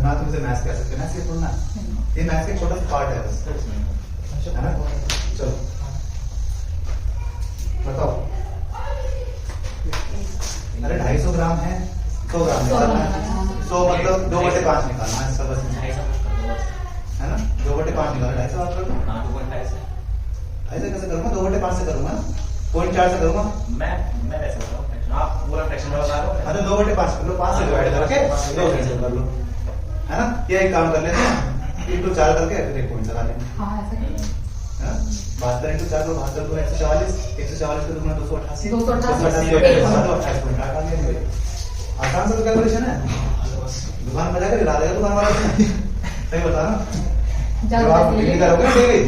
ना तुमसे मैथ्स कह सकते, मैथ्स के थोड़ा, ये मैथ्स का छोटा सा पार्ट है बस, है ना। चलो बताओ, अरे 250 ग्राम है, 100 ग्राम निकालना है, 100 मतलब 2/5 निकालना है इसका बस, 2.5 है ना, 2/5 निकालना, 250 बात कर लो। हाँ 2.5 से ऐसे कैसे करूंगा, 2/5 से करूंगा, 0.4 से करूंगा, मैं वैसे बता रहा हूँ, आप पूरा फ्रैक्शन में बता रहे हो। हाँ तो 2/5 कर लो, 5 से डिवाइड करके 2 कैंसिल कर लो, है ना। ये एक काम कर लेते हैं, 4 करके फिर 1 पॉइंट लगा लेंगे, हाँ, ऐसा करें। 72 × 4 तो 72 को 144, 144 को दुगुना 288, 288 28 पॉइंट लगा लेंगे। आसान सा तो कैलकुलेशन है, दुकान में जाकर ला देगा दुकान वाला, सही बता ना। जब आप बिक्री करोगे ना डेली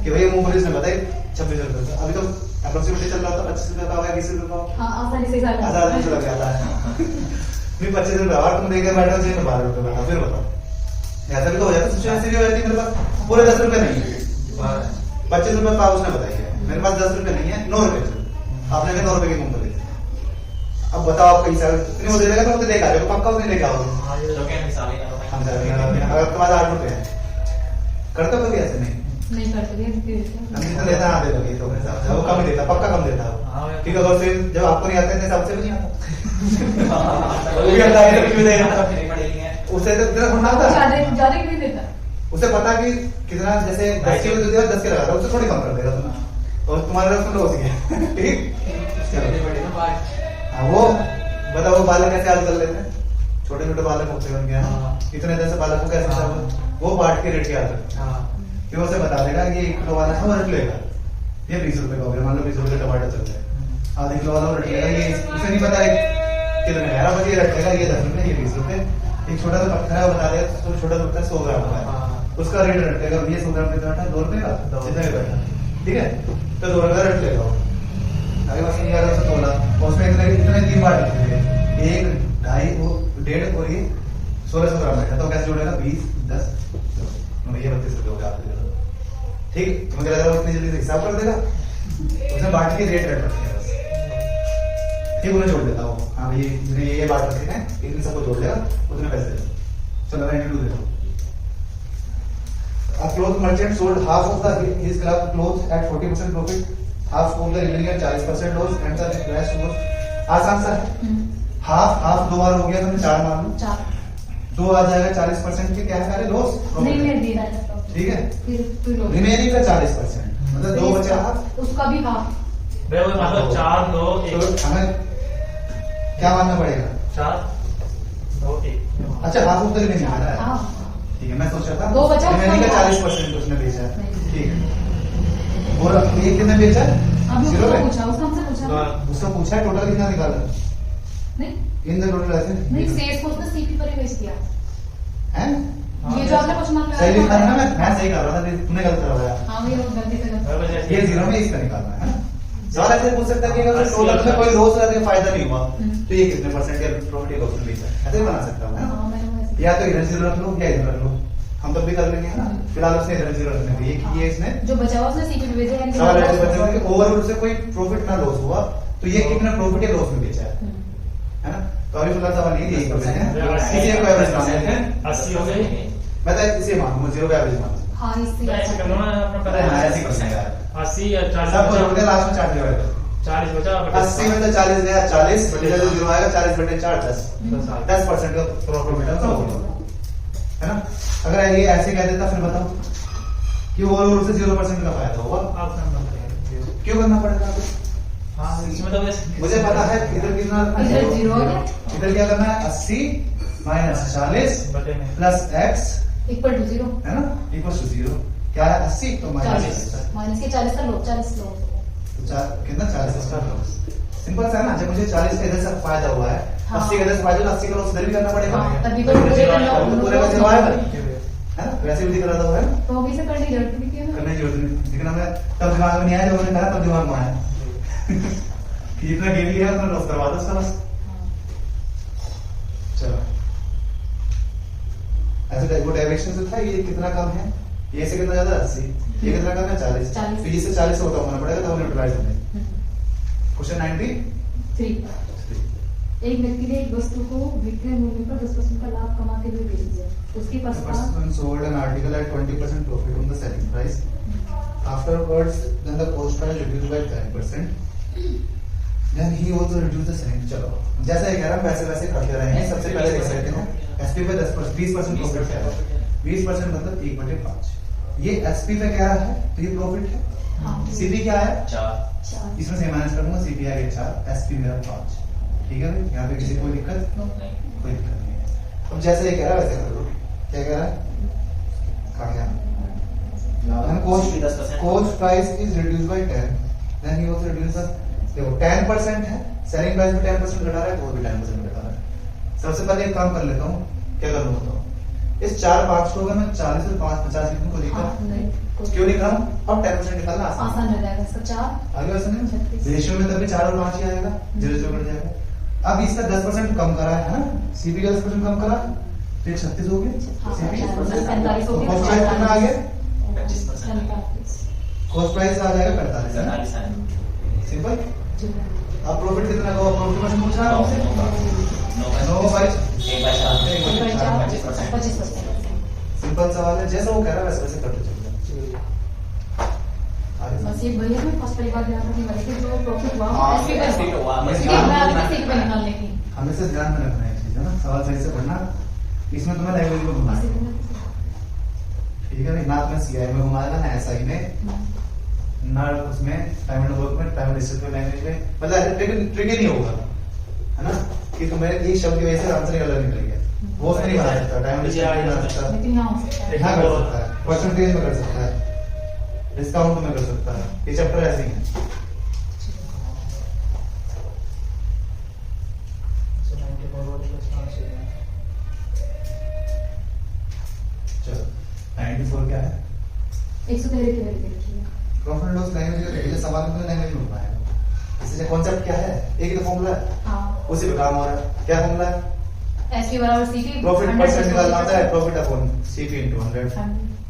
कि भैया मूंगफली ने बताई 26 रुपए, अभी तो अप्रोक्सीमेटली चल रहा था 25 रुपए का, 20 रुपए का, हाँ, आसानी से हिसाब आधा दिन चला गया था। नहीं 25 रुपए और तुम देके बैठे हो, चाहिए 12 रुपए बैठा, फिर बताओ, ऐसा भी तो हो जाता है। सिचुएशन ऐसी हो जाती है, मेरे पास पूरे 10 रुपए नहीं है, 25 रुपए पाव उसने बताई है, मेरे पास 10 रुपए नहीं है, 9 रुपए आपने कहा 9 रुपए की मूंगफली। अब बताओ आप कैसा इतनी वो दे देगा तो लेकर आ रहे हो, पक्का उसने लेके आओगे। हाँ ये जो क्या मिसाल है हम अगर तुम्हारे 8 रुपए है, करते हो कभी ऐसे नहीं? नहीं करते थे, हम जितना लेता है दे दोगे तो अपने हिसाब से, वो कम ही देता, पक्का कम देता है। हाँ ठीक है, अगर फिर जब आपको नहीं आता है हिसाब से भी नहीं आता, वो भी आता है फिर भी देगा, फिर पड़ेगी है उसे तो इतना थोड़ा आता है, ज्यादा नहीं देता। उसे पता कि कितना, जैसे 10 किलो दूध है 10 के लगाता है, उससे थोड़ी कम कर देगा तुम, और तुम्हारे रस में हो गया। ठीक, हाँ वो बताओ, वो बालक कैसे याद कर लेते हैं, छोटे छोटे बालक होते हैं उनके, हाँ। इतने जैसे बालक को कैसे हिसाब, वो बांट के रेट के याद रखते हैं, हाँ फिर उसे बता देगा कि 1 किलो वाला है वो रख लेगा, ये 20 रुपए का हो गया, मान लो 20 रुपए टमाटर चल रहा है, आधे किलो वाला वो रख लेगा, ये उसे नहीं पता है कितने 11 बजे रख लेगा, ये 10 रुपए, ये 20 रुपए। एक छोटा सा पत्थर है बता देगा, तो छोटा सा पत्थर 100 ग्राम का है, उसका रेट रख लेगा, ये 100 ग्राम कितना बैठा, 2 रुपए का जितना भी बैठा, ठीक है, तो 2 रुपए रख लेगा वो। आगे बस ये 11 से 16 और उसमें इतने 3 बार रख लेंगे, 1 2.5 वो 1.5 और ये 1600 ग्राम बैठा तो कैसे जोड़ेगा 20 10 भैया 32 रुपये हो गया आपके लिए ठीक तुम्हें क्या लग रहा है इतनी जल्दी से हिसाब कर देगा उसने बांट के रेट रख रखे हैं बस ठीक उन्हें जोड़ देता हूँ हाँ भैया जिन्हें ये बात रखी है इन सबको जोड़ देगा उतने पैसे दे दो चलो 92 दे दो A cloth merchant sold half of his clothes at 40% profit, half of the remaining at 40% loss, and the rest was आसान सा है हाफ दो बार हो गया तो मैं 4 मान लूं 4 2 आ जाएगा 40% के क्या है मेरे लॉस नहीं मैं दे रहा है ठीक है फिर लो रिमेनिंग का 40% मतलब 2 बचा हाफ उसका भी हाफ भाई वो मतलब 4 2 तो 1 हमें क्या मानना पड़ेगा 4 2 1 अच्छा हाफ ऑफ द रिमेनिंग आ रहा है हाफ ठीक है मैं सोच रहा था दो बचा रिमेनिंग का उसका 40% उसने बेचा है नहीं। ठीक है और ये कितने बेचा अभी जीरो उसको में पूछा उसका हमसे पूछा उसका पूछा है टोटल कितना निकाला नहीं इन द टोटल ऐसे नहीं सेल्स को उसने सीपी पर ही बेच दिया हैं ये जो आपने क्वेश्चन मार्क सही लिखा है ना मैं सही कर रहा था तूने गलत करवाया हाँ ये गलती से गलती ये जीरो में इसका निकालना है सवाल ऐसे पूछ सकता है कि अगर टोटल में कोई लॉस रहता है फायदा नहीं हुआ तो ये कितने परसेंट या प्रॉफिट या लॉस में बेचा ऐसे भी बना सकता हूं हाँ मैंने वैसे या तो इधर जीरो रख लो या इधर रख लो हम तब भी कर लेंगे ना फिलहाल उसने इधर जीरो रखने को ये इसने जो बचा हुआ उसने सीपी पे बेचा यानी सवाल ऐसे बचा कि ओवरऑल से कोई प्रॉफिट ना लॉस हुआ तो ये कितना प्रॉफिट या लॉस में बेचा है ना तो अभी फिलहाल सवाल ये यही करते हैं इसी को एवरेज मान लेते हैं 80 हो गई मैं तो इसे मानूंगा जीरो का एवरेज मानूंगा हाँ इससे ऐसे कर लो ना अपना अरे पता हाँ है ऐसे कर सकते हैं 80 या 40 सब जोड़ के लास्ट में 4 डिवाइड कर 40 बचा 80 में तो 40 गया 40 बटे जो जीरो आएगा 40 बटे 4 10 10% का प्रॉफिट है ना अगर ये ऐसे कह देता फिर बताओ कि ओवरऑल से 0% का फायदा होगा आप नंबर करेंगे क्यों करना पड़ेगा हां इसमें तो बस मुझे पता है इधर कितना इधर जीरो हो गया इधर क्या करना है 80 माइनस 40 बटे में प्लस x इक्वल टू 0 है ना इक्वल टू 0 क्या है 80 तो माइनस 40 माइनस के 40 का लो 40 लो कितना 40 इसका सिंपल सा है ना जब मुझे 40 का इधर से फायदा हुआ है 80 का इधर से फायदा 80 का लॉस इधर भी करना पड़ेगा हाँ, तभी तो पूरे करना पूरे का जीरो आएगा है ना वैसे भी दिख रहा था वो है ना तो अभी से करने की जरूरत भी क्यों है करने की जरूरत नहीं लेकिन हमें तब दिमाग में नहीं आया जब मैंने कहा तब दिमाग में आया कि जितना गेम लिया उतना लॉस करवा दो उसका बस चलो ऐसे वो डायरेक्शन से था ये कितना कम है ये से कितना ज्यादा 80 ये कितना कम है 40 तो ये से 40 होता होना पड़ेगा तो न्यूट्रलाइज होने क्वेश्चन 93 एक व्यक्ति ने एक वस्तु को विक्रय मूल्य पर 10% का लाभ कमाते हुए बेच दिया उसके पश्चात person sold an article at 20% profit on the selling price afterwards then the cost price reduced by 10% then he also reduced the selling चलो जैसा ये कह रहा हूं वैसे वैसे करते रहेंगे सबसे पहले देख सकते हैं एसपी पे 10% 20% प्रॉफिट है 20% मतलब 1/5 ये एसपी पे कह रहा है तो ये प्रॉफिट है सीपी क्या है 4 इसमें से माइनस करूंगा सीपी आ गया 4 एसपी मेरा 5 ठीक है भाई यहाँ पे किसी कोई दिक्कत कोई दिक्कत नहीं है अब जैसे ये कह रहा है वैसे कर लो क्या कह रहा है कहाँ गया cost price is reduced by 10 then he also reduces the देखो 10% है सेलिंग प्राइस में 10% घटा रहा है तो भी 10% घटा रहा है सबसे पहले एक काम कर लेता हूँ क्या कर लूँ बताओ इस 4 को अगर मैं 40 और 5 50 लिखूं को दिक्कत क्यों लिख रहा हूँ अब 10% निकालना आसान रह जाएगा इसका 4 आगे वैसे नहीं रेशियो में तभी 4 और 5 ही आएगा 0 घट जाएगा अब इसका 10% कम करा है ना सीपी का 10% कम करा तो 36 हो गया सीपी 45 हो गया कॉस्ट प्राइस कितना आ गया 45 कॉस्ट प्राइस आ जाएगा 45 सिंपल अब प्रॉफिट कितना का प्रॉफिट में पूछ रहा है हमसे 9 बाई 25% सिंपल सवाल है जैसा वो कह रहा है वैसे वैसे करते चलिए बस ये भैया में फर्स्ट पहली बार ध्यान रखने वाले कि जो प्रॉफिट हुआ हाँ, एसपी पर SPP हुआ, मैं इसके ध्यान बाद रखना सीपी पे निकालने की हमेशा ध्यान में रखना है चीज है ना सवाल सही से पढ़ना इसमें तुम्हें लैंग्वेज में घुमाना है ठीक है ना तुम्हें सीआई में घुमाएगा ना एसआई में ना उसमें टाइम एंड वर्क में टाइम डिस्ट्रिक्ट लैंग्वेज में मतलब ऐसे ट्रिक नहीं होगा है ना कि तुम्हें एक शब्द की वजह से आंसर अलग निकल गया वो उसमें नहीं बना सकता टाइम डिस्ट्रिक्ट में बना सकता लेकिन यहाँ हो सकता है यहाँ कर सकता है परसेंटेज में कर सकता है डिस्काउंट में कर सकता है ये चैप्टर ऐसे ही है चलो 94 क्या है 113 की वैल्यू देखिए प्रॉफिट एंड लॉस लैंग्वेज का ये सवाल में लैंग्वेज में पाएगा इससे कॉन्सेप्ट क्या है एक ही तो फॉर्मूला है हाँ उसी पे काम हो रहा है। क्या फॉर्मूला है? एसपी बराबर सीपी प्रॉफिट परसेंट निकालना होता है, प्रॉफिट अपॉन सीपी इनटू 100,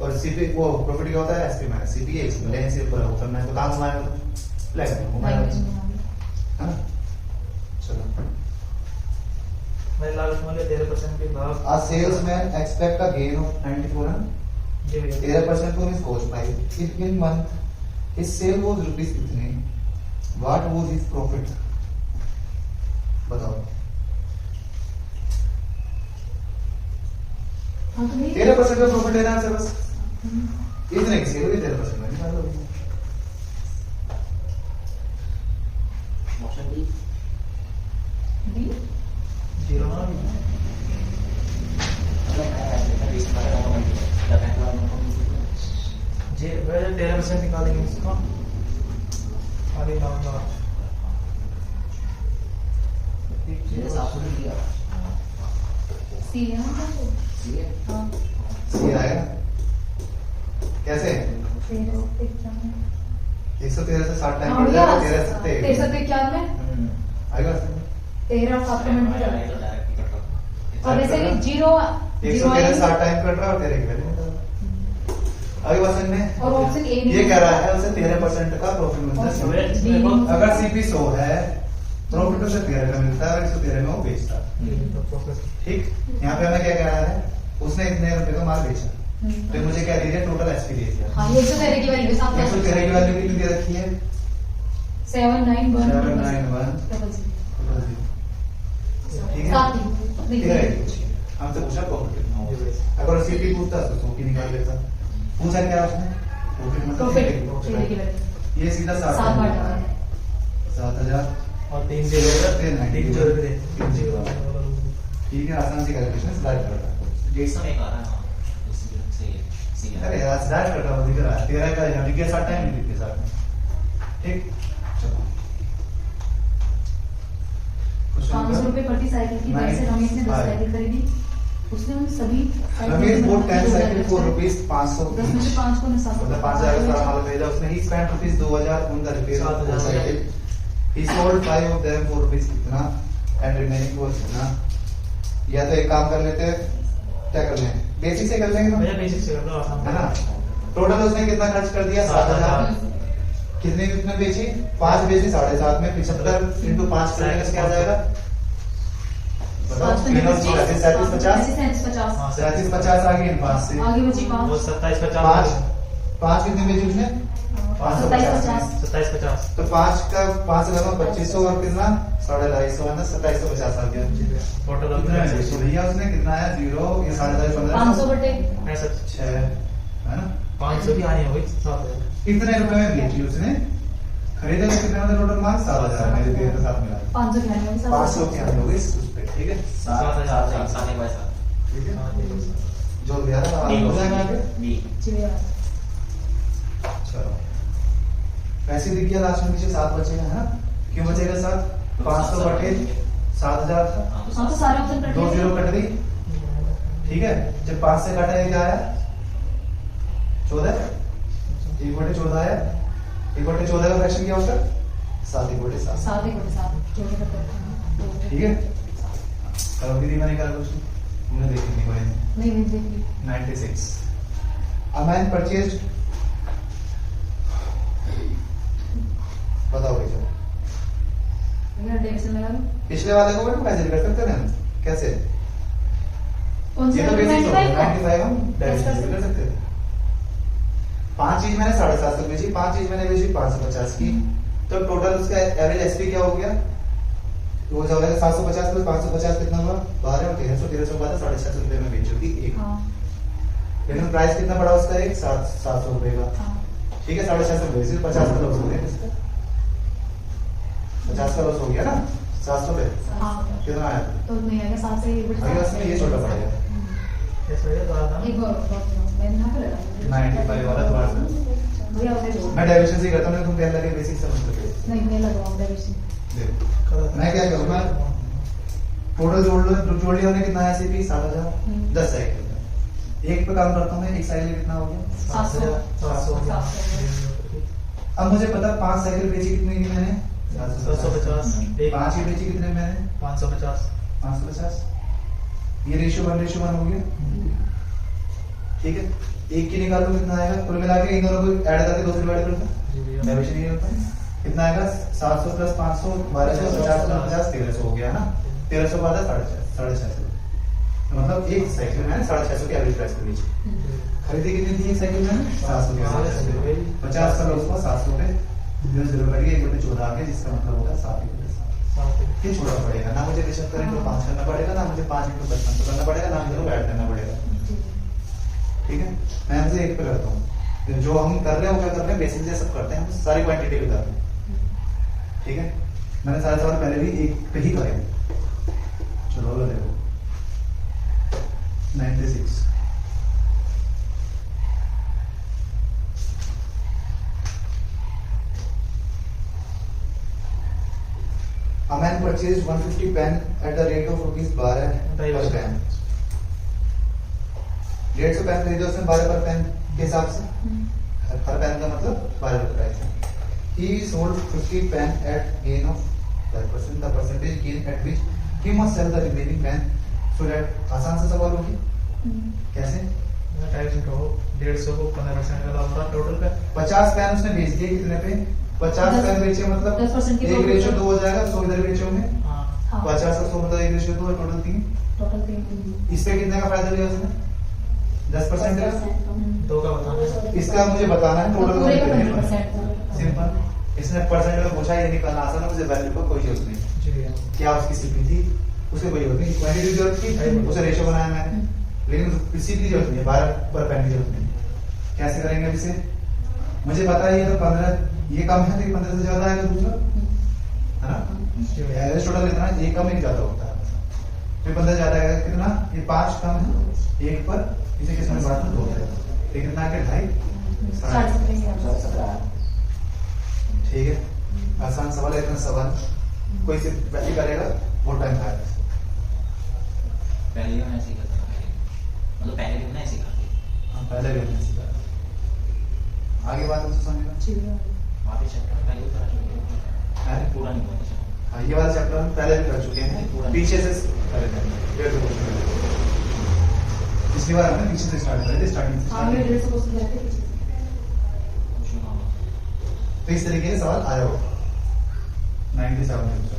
और सीपी वो प्रॉफिट क्या होता है? एसपी माइनस सीपी, एक लेन से ऊपर वो करना है तो काम घुमाएगा तो लेगा घुमाएगा, है ना? चलो, मेरे लागत मूल्य 13% के भाग a salesman expect a gain of 94, जी भैया 13% for his cost price. If in month his sale was rupees कितने, what was his profit? बताओ। हाँ तो नहीं 13% का प्रॉफिट लेना है बस, इतने की सेल भी 13% में निकाल लो। ऑप्शन डी डी 0 ना जी वैसे 13% निकालेंगे इसका आगे लाऊंगा सी है ना हाँ सी आएगा कैसे? 113 से 60 टाइम हाँ बढ़ भैया जाएगा, 13 से 13 आएगा 13 7 मिनट और वैसे भी जीरो 113 से 60 टाइम कट रहा है और 13 की वैल्यू निकाल रहा है। आगे क्वेश्चन में और ऑप्शन ए ये कह रहा है उसे 13% का प्रॉफिट मिलता है। अगर सीपी 100 है, प्रॉफिट उसे 13 का मिलता है और 113 में वो बेचता है। ठीक, यहाँ पे हमें क्या कह रहा है? उसने इतने रुपए का माल बेचा, तो मुझे क्या दे दिया? टोटल एसपी दे दिया। हाँ ये 113 की वैल्यू साथ 113 की वैल्यू कितनी दे रखी है? 791 ठीक है, ठीक है। हमसे पूछा प्रॉफिट कितना होगा, अगर सीपी पूछता तो 100 की निकाल लेता। पूछा क्या उसने? प्रॉफिट मतलब प्रॉफिट ये सीधा 7 बार 7000 और 3 0 3 0 दे 3 0। ठीक है, आसान सी कैलकुलेशन स्लाइड कर रहा है। 150 में आ रहा है सही है सही अरे है यार स्लाइड कर रहा हूँ, दिख रहा है 13 का यहाँ लिखे 60 टाइम लिखे 60। ठीक, चलो 500 रुपए प्रति साइकिल की दर से रमेश ने 10 साइकिल खरीदी। उसने उन सभी Ramesh bought 10 cycle for rupees 500 10 में से 5 को नसा मतलब 5000 का सारा माल भेजा उसने। ही spent rupees 2000 on the repair of 4 cycle. He sold 5 of them for rupees कितना and remaining was कितना। या तो एक काम कर लेते हैं, क्या कर लें? बेसिक से कर लेंगे ना, भैया बेसिक से कर लो आसान है ना? टोटल उसने कितना खर्च कर दिया? 7000। कितने कितने बेची? 5 बेची 7.5 में 75 into 5 करने का क्या आ जाएगा? बताओ, 37 50 37 50 आगे इन 5 से आगे बची 5 वो 27 50 5 कितने बेची उसने? 550। 27 50 तो 5 का 5 लगा 2500 और कितना 250 है ना 2750 आ गया। टोटल कितना बेची भैया उसने? कितना आया? 0 ये 1500 500 बटे 65 6 है ना। 500 की हानि हो गई 7000 कितने रुपए में बेची उसने? खरीदे तो कितने में टोटल माल? 7000 मेरे दिए के साथ मिला 500 की हानि होगी 500 की हानि हो गई उस पे। ठीक है, 7 एक पैसा ठीक है, जो दिया था हो जाएगा आगे। बी चलो पैसे दिख गया लास्ट में, नीचे 7 बचेगा है ना। क्यों बचेगा 7? 500 बटे 7000 था, हाँ तो सारे ऑप्शन कट 2 गए 0 कट गई। ठीक है, जब 5 से काटा है क्या आया? 14। 1 बटे 14 आया। 1 बटे 14 का फ्रैक्शन क्या होता है? 7 1 बटे 7। 7 1 बटे 7 जोड़ के करते हैं ठीक है, करो दीदी मैंने कैलकुलेशन तुमने देखी नहीं कोई नहीं देखिए 96। A man purchased, बताओ भैया मेरा डेविसन लगा लो पिछले वाले को बट मैजिक कर सकते हैं हम कैसे? कौन सा ये तो बेसिक 95 का 95 हम डायमेंशन कर सकते हैं। 5 चीज मैंने 750 बेची, 5 चीज मैंने बेची 550 की, तो टोटल उसका एवरेज एसपी क्या हो गया? वो हो जाएगा 750 प्लस 550 कितना हुआ? 12 और 1300 बाद 650 रुपए में बेचोगी एक। हाँ लेकिन प्राइस कितना पड़ा उसका? एक 700 रुपए का। हाँ ठीक है, 650 रुपए सिर्फ 50 का लॉस हो गया इसका। 50 का लॉस हो गया ना 700 पे। हाँ कितना आया? तो नहीं आएगा 7 से 1 बटे अगर उसमें ये छोटा पड़ेगा कैसे भैया तो आता एक और मैं यहाँ पर लगा 95 वाला दोबारा से। भैया उसे दो मैं डेविएशन से करता हूँ, तुम पहले के बेसिक समझ सकते नहीं मैं लगाऊंगा डेविसन हो। मैं क्या करूँगा? टोटल जोड़ लिया हमने, कितना है सीपी? 7000। 10 साइकिल एक पे काम करता हूँ मैं, एक साइकिल कितना हो गया? 700 अब मुझे पता 5 साइकिल बेची कितने की मैंने? 750 पांच की बेची कितने में मैंने 550 550 ये रेशियो 1:1 हो गया ठीक है एक की निकालो कितना आएगा कुल मिला के इन दोनों को ऐड करके 2 से डिवाइड कर दो जी भैया डेविएशन नहीं होता है कितना आएगा 700 प्लस 500 1250 50 1300 हो गया ना 1300 बाद 650 मतलब एक साइकिल में 650 की एवरेज प्राइस कर लीजिए खरीदी कितनी थी एक साइकिल में 700 की 50 का उसको 700 पे 0 करिए 1/14 आ गया जिसका मतलब होगा 7 ये छोड़ा पड़ेगा ना मुझे रिश्वत करें तो 5 करना पड़ेगा ना मुझे 5 × 55 तो करना पड़ेगा ना मुझे ऐड करना पड़ेगा ठीक है मैं हमसे एक पे करता हूँ जो हम कर रहे हैं वो क्या कर रहे हैं बेसिक से सब करते हैं हम सारी क्वांटिटी पे कर रहे हैं ठीक है मैंने सारे सवाल पहले भी एक पे ही करे चलो लो देखो 96 A man purchased 150 pen at the rate of ₹12 per pen. 150 pen खरीदे उसने 12 पर पेन के हिसाब से हर पेन का मतलब 12 रुपए प्राइस है he sold 50 pen at gain of 5%. The percentage gain at which he must sell the remaining pen so that आसान से सवाल होगी कैसे 150 को 15% का लाभ टोटल पे 50 पेन उसने बेच दिए कितने पे 50 पेन बेचे मतलब 10% की एक रेशियो 2 हो जाएगा 100 इधर रेशियो में हाँ 50 और 100 मतलब एक रेशियो 2 और टोटल 3 टोटल 3 इस पे कितने का फायदा लिया उसने 10% का 2 का बताना इसका मुझे बताना है टोटल पूरे का कितने 20% सिंपल इसने परसेंट में पूछा ये निकालना आसान है मुझे वैल्यू का कोई जरूरत नहीं जी भैया क्या उसकी सीपी थी उसे कोई जरूरत नहीं क्वांटिटी की जरूरत थी उसे रेशियो बनाया मैंने लेकिन किसी की जरूरत नहीं है 12 पर पेन की जरूरत नहीं कैसे करेंगे अब इसे मुझे पता है ये तो 15 ये कम है तो 15 से ज्यादा आएगा दूसरा है ना जी भैया एवरेज टोटल इतना ये कम एक ज्यादा होता है फिर 15 ज्यादा आएगा कितना ये 5 कम है एक पर इसे किसमें बांटना 2 है ये कितना आएगा 2.5 ठीक है आसान सवाल है इतना सवाल कोई से वैल्यू करेगा वो टाइम खाएगा पहले मैं ऐसे ही करता था मतलब पहले भी मैं ऐसे ही करती हाँ पहले भी हमने सीखा आगे बात तो समझना वहाँ पे चैप्टर में पहले करा चुके है पूरा नहीं हुआ था हाँ ये वाला चैप्टर हम पहले भी कर चुके हैं पीछे से करे थे पिछली बार हमने पीछे से स्टार्ट करे थे स्टार्टिंग हाँ ये से 150 क्वेश्चन रहते हैं तो इस तरीके से सवाल आया होगा 97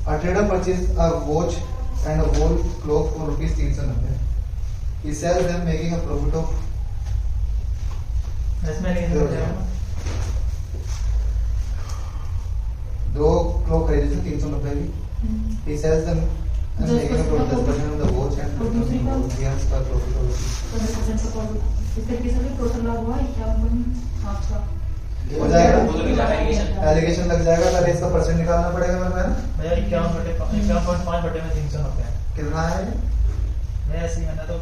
A trader purchased a watch and a whole clock for ₹390. He sells them making a profit of इसमें नहीं है 2 क्लॉक खरीदे थे 390 की He sells them and making a profit 10% on the watch and और दूसरी बात? years का profit of 15% का प्रॉफिट इस तरीके से टोटल लाभ हुआ 51 का हो जाएगा वो तो नहीं जाता एलिगेशन एलिगेशन लग जाएगा पहले इसका परसेंट निकालना पड़ेगा मेरे को भैया 51.5 बटे में 390 है कितना है मैं ऐसे ही मैंने तो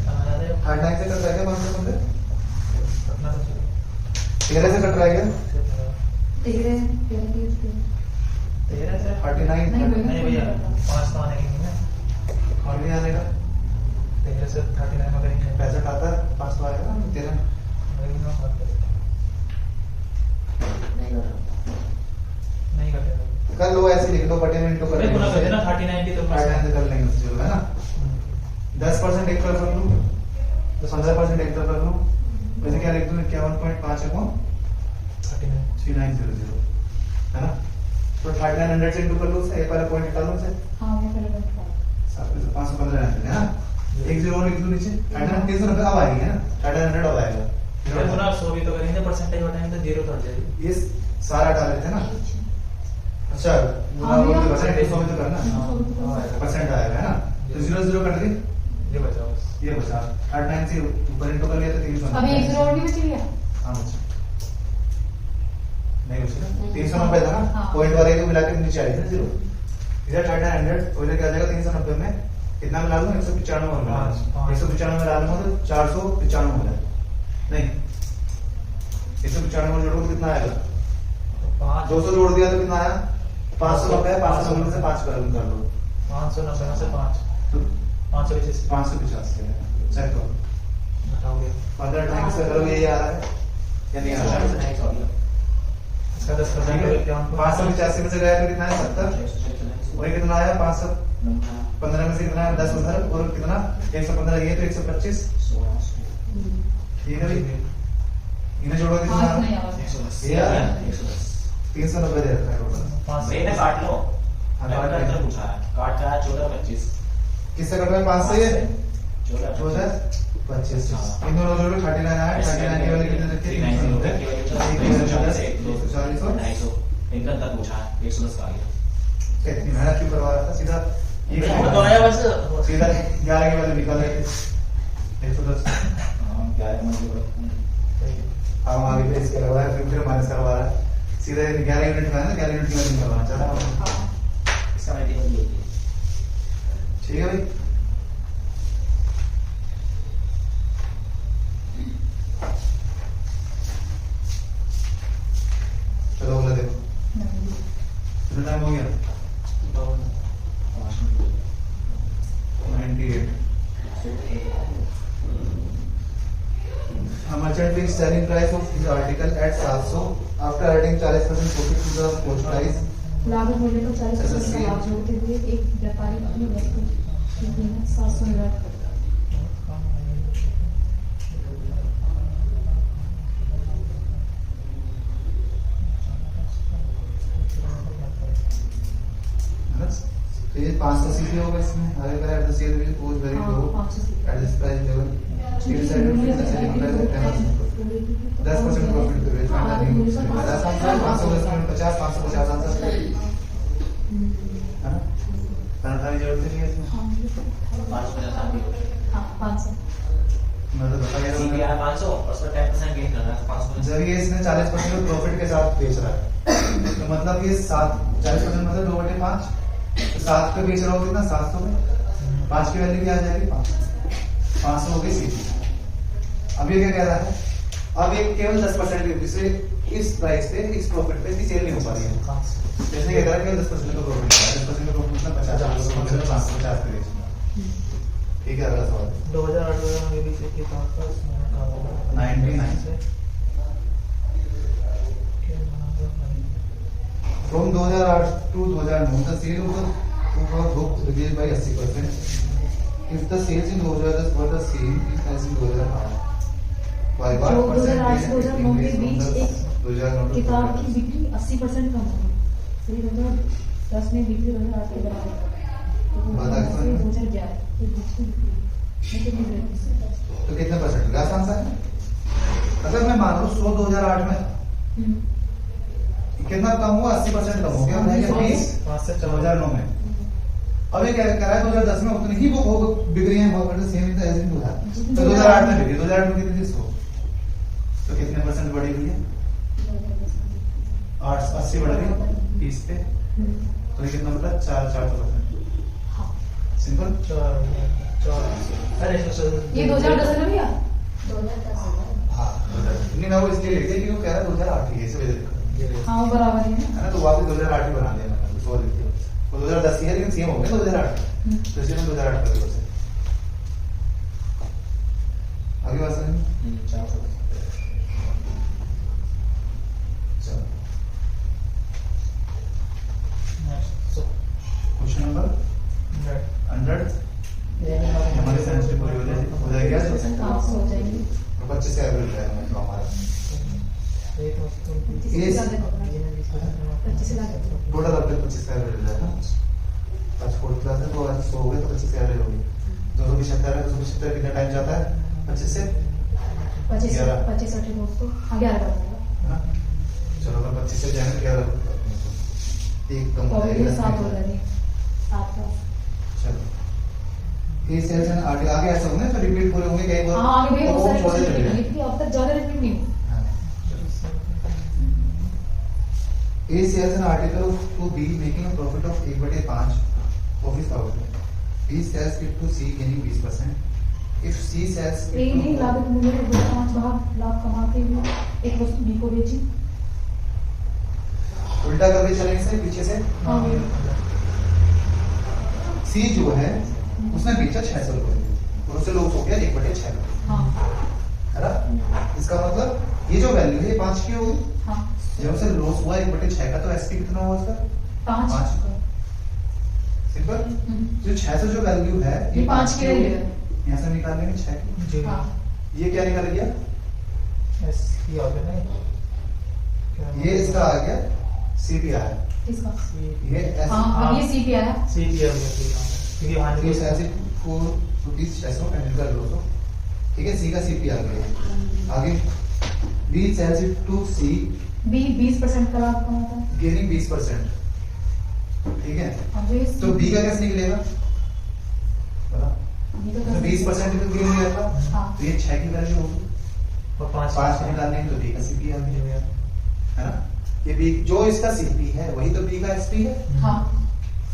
बनाया था हार्ड लाइन से कट रहा है कौन से बंदे अपना तो 13 से कट रहा है 13 13 से 49 नहीं भैया 5 तो आने की नहीं है और नहीं आने का 13 से 39 में करेंगे 65 आता है 5 तो आएगा ना 13 नहीं करेगा कर लो ऐसे लिख लो बटे में इंटू कर नहीं गुना कर देना लेंगे 39 की तो 59 से कर लेंगे उससे चलो है ना 10% एक तरफ रख लूं तो 15% एक तरफ रख लूं वैसे क्या लिख दूं 51.5 अपॉन 3900 है ना तो 3900 से इंटू कर लो उससे एक पहले पॉइंट निकाल लो उससे हाँ मैं पहले बता 515 है ना एक जीरो लिख दो नीचे 390 अब आएगी है ना 3900 अब आएगा ये गुना 100 भी तो करेंगे परसेंटेज बताएंगे तो 0 कट जाएगी ये सारा डाल लेते हैं ना अच्छा हाँ, भैया। परसेंट 100 में तो करना परसेंट आएगा है ना तो 0 कट गई ये बचा बस ये बचा 89 से ऊपर इंटू कर लिया तो 390 अभी 1 और नहीं बच गया हाँ बचा नहीं बचा 390 था ना हाँ। पॉइंट वाले को मिला के नीचे आएगा ना 0 इधर 3900 और इधर क्या आ जाएगा 390 में कितना मिला दूं 195 में मिला 195 में डालूंगा तो 495 हो जाएगा नहीं 195 में जोड़ो तो कितना आएगा 200 जोड़ दिया तो कितना आया 590 है 590 से 5 कर लो 590 में से 5 तो 585 585 चेक करो घटाओगे 15 टाइम से करो यही आ रहा है या नहीं आ रहा है इसका 10% ठीक है, क्या हमको 585 में से गया तो कितना है 70, वही कितना आया 515 में से कितना है 10 उधर और कितना 115 ये तो 125, ठीक है भाई, इन्हें जोड़ो कितना हाँ, नहीं आवाज। ये 390 दे रखा है टोटल। 5 मैंने काट लो। हाँ, मैंने काट काट लिया। कर पूछा है। काट का 14-25। किससे कट रहा है 5 से 14-25। 25 इन दोनों जोड़ो 39 आया 39 की वैल्यू कितने रखी 390 रुपए की वैल्यू 240 240 इनका तक पूछा है 110 का आ गया। इतनी मेहनत क्यों करवा रहा था सीधा ये तो आया बस। सीधा 11 की वैल्यू निकाल रहे थे 110 हाँ, क्या है मतलब अब आगे पे इसके लगा है फिर माइनस करवा रहा है सीधा 11 यूनिट का है ना 11 यूनिट की वैल्यू निकालना चाहता हूं इसका मैं ठीक है। ठीक है भाई चलो अगला देखो कितना टाइम हो गया 98 merchant fixed selling price of his article at 700 after adding 40% profit to the cost price लागत मूल्य को 40% ऐसा का same। लाभ जोड़ते हुए एक व्यापारी अपनी वस्तु की कीमत 700 निर्धारित करता है। तो ये 500 सीसी होगा इसमें आगे का at the sale will pose very हाँ, लो 500 CC. At this price level still side of the selling price 10% profit पे बेच रहा है 550 550 आंसर है ना करना की जरूरत नहीं है इसमें 550 आ गया। हाँ, 500। मैं तो बता सीपी गया आया 500 और उसमें 10% गेन कर रहा है 550। जब ये इसने 40% प्रॉफिट के साथ बेच रहा है तो मतलब ये 40% मतलब 2/5 तो 7 पे बेच रहा हो कितना 700 में 5 की वैल्यू क्या आ जाएगी 500 हो गई सीधी। अब ये क्या कह रहा है अब ये केवल 10% इसे इस प्राइस पे इस प्रॉफिट पे इसकी सेल नहीं हो पा रही है जैसे कह रहा है केवल 10% का प्रॉफिट है 10% का प्रॉफिट मतलब 50 पे बेचना ठीक है। अगला सवाल 2008 में बीच के साथ साथ इसमें काम होगा 99 From 2008 to 2009, the sale of the book reduced by 80%. If the sales in 2010 were the same as in 2008, by what जो percent 2008 से 2009 के बीच एक 2009 किताब की बिक्री 80% कम होगी। फिर 2010 में बिक्री 2008 के बराबर है। तो 2010 से 2011 के बीच की बिक्री कितनी रहती है? तो कितने परसेंट का आंसर है अगर मैं मान लूं 100 2008 में कितना कम हुआ 80% कम हो गया रह गया 20 5 से 2009 में। अब ये क्या कह रहा है 2010 में उतनी ही वो बिक्री है बहुत सेम इन एज इन 2000 तो 2008 में बिक्री 2008 में कितनी 100 तो कितने परसेंट बढ़ी हुई है 80 बढ़ गई 30 पे तो ये कितना मतलब 4% हाँ। सिंपल। अरे ये 2010 में भैया हाँ नहीं मैं वो इसलिए लिख दिया क्योंकि वो कह रहा है 2008 ही है इसे वजह हाँ वो बराबर ही है है ना तो वापस 2008 ही बना दिया मैंने उसको लिख दिया वो 2010 ही है लेकिन सेम हो गया 2008 तो इसलिए मैं 2008 कर दिया उसे आगे बात समझ में? चलो क्वेश्चन नंबर 100 हमारे साइंस की पूरी हो जाएगी 500 हो जाएंगे। 25 से एवरेज है हमारा टोटल अब तक 25 का एवरेज है ना आज फोर्थ क्लास है तो आज 100 हो गए तो 25 का एवरेज होगी 275 है 275 कितना टाइम जाता है 25 से 25 11 25 दोस्तों हाँ 11 का है ना चलो अगर 25 से जाएंगे 11 एकदम हो और जाएगी ये 7 हो जाएंगे 7 का चलो ये सेल्स एंड आगे ऐसा होंगे तो रिपीट पूरे होंगे कई बार हाँ आगे भी बहुत सारे छोटे क्वेश्चन चले निकलेंगे क्योंकि अब तक ज्यादा रिपीट नहीं हुआ। A sells an article to B making a profit of 1/5 of his output. B sells it to C gaining 20%. If C sells A it ने to लागत मूल्य में 5 भाग लाभ कमाते हुए एक वस्तु बी को बेची। उल्टा करके चलेंगे इसे पीछे से हाँ C जो है उसने बेचा 600 रुपए और उससे लॉस हो गया 1/6 हाँ है ना इसका मतलब ये जो वैल्यू है 5 की होगी हाँ जब से लॉस हुआ 1/6 का, तो एसपी कितना हुआ उसका? 5 5 का। सिंपल। जो 6 से जो वैल्यू है ये 5 के लिए है। यहाँ से निकाल लेंगे 6 की। जी हाँ ये क्या निकाल गया? एस की आ गया ना ये इसका आ गया सीपीआर। इसका ये एस हाँ अब ये सी पे आया। सी पी आ गया क्योंकि हाँ जी 4 रुपीज 600 पेंडिंग का लो तो ठीक है। सी का सीपी आ गया। आगे B sells it to C B 20% का लाभ कमाता है। गेनिंग 20%। ठीक है, और जो ये तो बी का कैसे निकलेगा? बता। बी का तो कैसे- 20% तो गेन हो जाता। हाँ तो ये 6 की वैल्यू होगी, और 5 5 निकालने तो बी का सीपी आ गया, है ना। ये बी जो इसका सीपी है वही तो बी का एसपी है। हाँ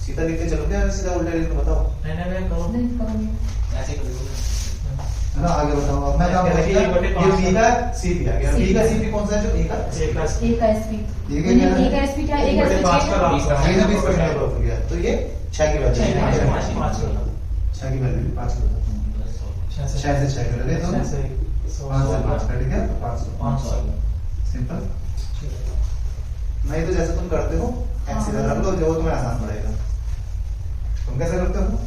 सीधा लिखते चलोगे या सीधा उल्टा लिख के बताओ? नहीं नहीं करो नहीं करोगे। ऐसे कर दो है ना, आगे बताओ। अब मैं काम देखिए, ये बटे ये पाँच बी का सीपी आ गया। बी का सीपी कौन सा है? जो ए का एक का ए का एसपी ये क्या है? ए का एसपी क्या? ए का बटे एसपी 5 का लाभ 20% हो गया। तो ये 6 की वैल्यू 6 की वैल्यू। 5 का 6 की वैल्यू 5 कर दो। 6 से 6 कर ले तो 5 से 5 कट गया तो 500। 500 सिंपल। नहीं तो जैसे तुम करते हो एक्स इधर रख लो, जो तुम्हें आसान पड़ेगा। तुम कैसे करते हो?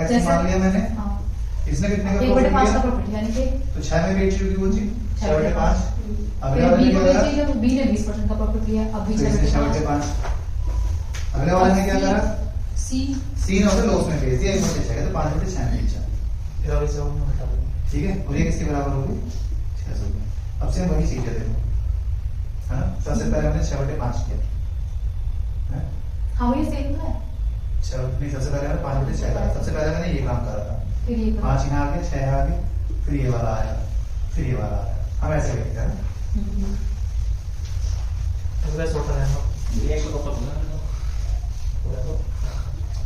एक्स जैसे- मान लिया मैंने, हाँ इसने कितने का 1/5 प्रॉफिट का लिया? प्रॉफिट यानी कि तो 6 में बेच चुकी वो चीज 6/5। अगले फिर वाले बी ने को क्या करा? बेची जब बी ने 20% का प्रॉफिट लिया अब बी फिर से 6/5। अगले वाले ने क्या करा? सी सी ने उसे लॉस में बेच दिया 1/6 तो 5/6 में बेचा। फिर अभी से हम हटा देंगे ठीक है, और ये किसके बराबर होगी? 600 की। अब से वही चीज है देखो, है ना। सबसे पहले हमने 6/5 किया है। हाँ वही सेम है। नहीं, सबसे पहले मैंने 5/6 करा। सबसे पहले मैंने ये काम करा था। फिर ये करो। 5 यहाँ आ गया, 6 आ गया, फिर ये वाला आया, फिर ये वाला आया। हम ऐसे लिखते हैं। अगला छोटा रहना ये एक को पकड़ना पूरा तो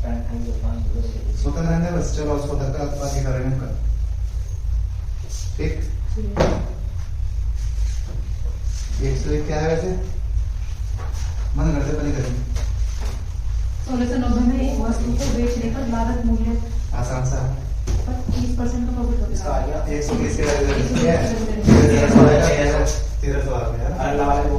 पैन खाई दो 5 दो स्वतंत्र रहने बस। चलो उसको धक्का बाकी करेंगे कर। ठीक, एक से एक क्या है वैसे? मन करते पहले करेंगे। 1690 में एक वस्तु को बेचने पर लागत मूल्य आसान सा है। पर 30% का प्रॉफिट होता इसका आ है। गया 120 के वैल्यू 120 है। 1300 आ गया। अगला वाले को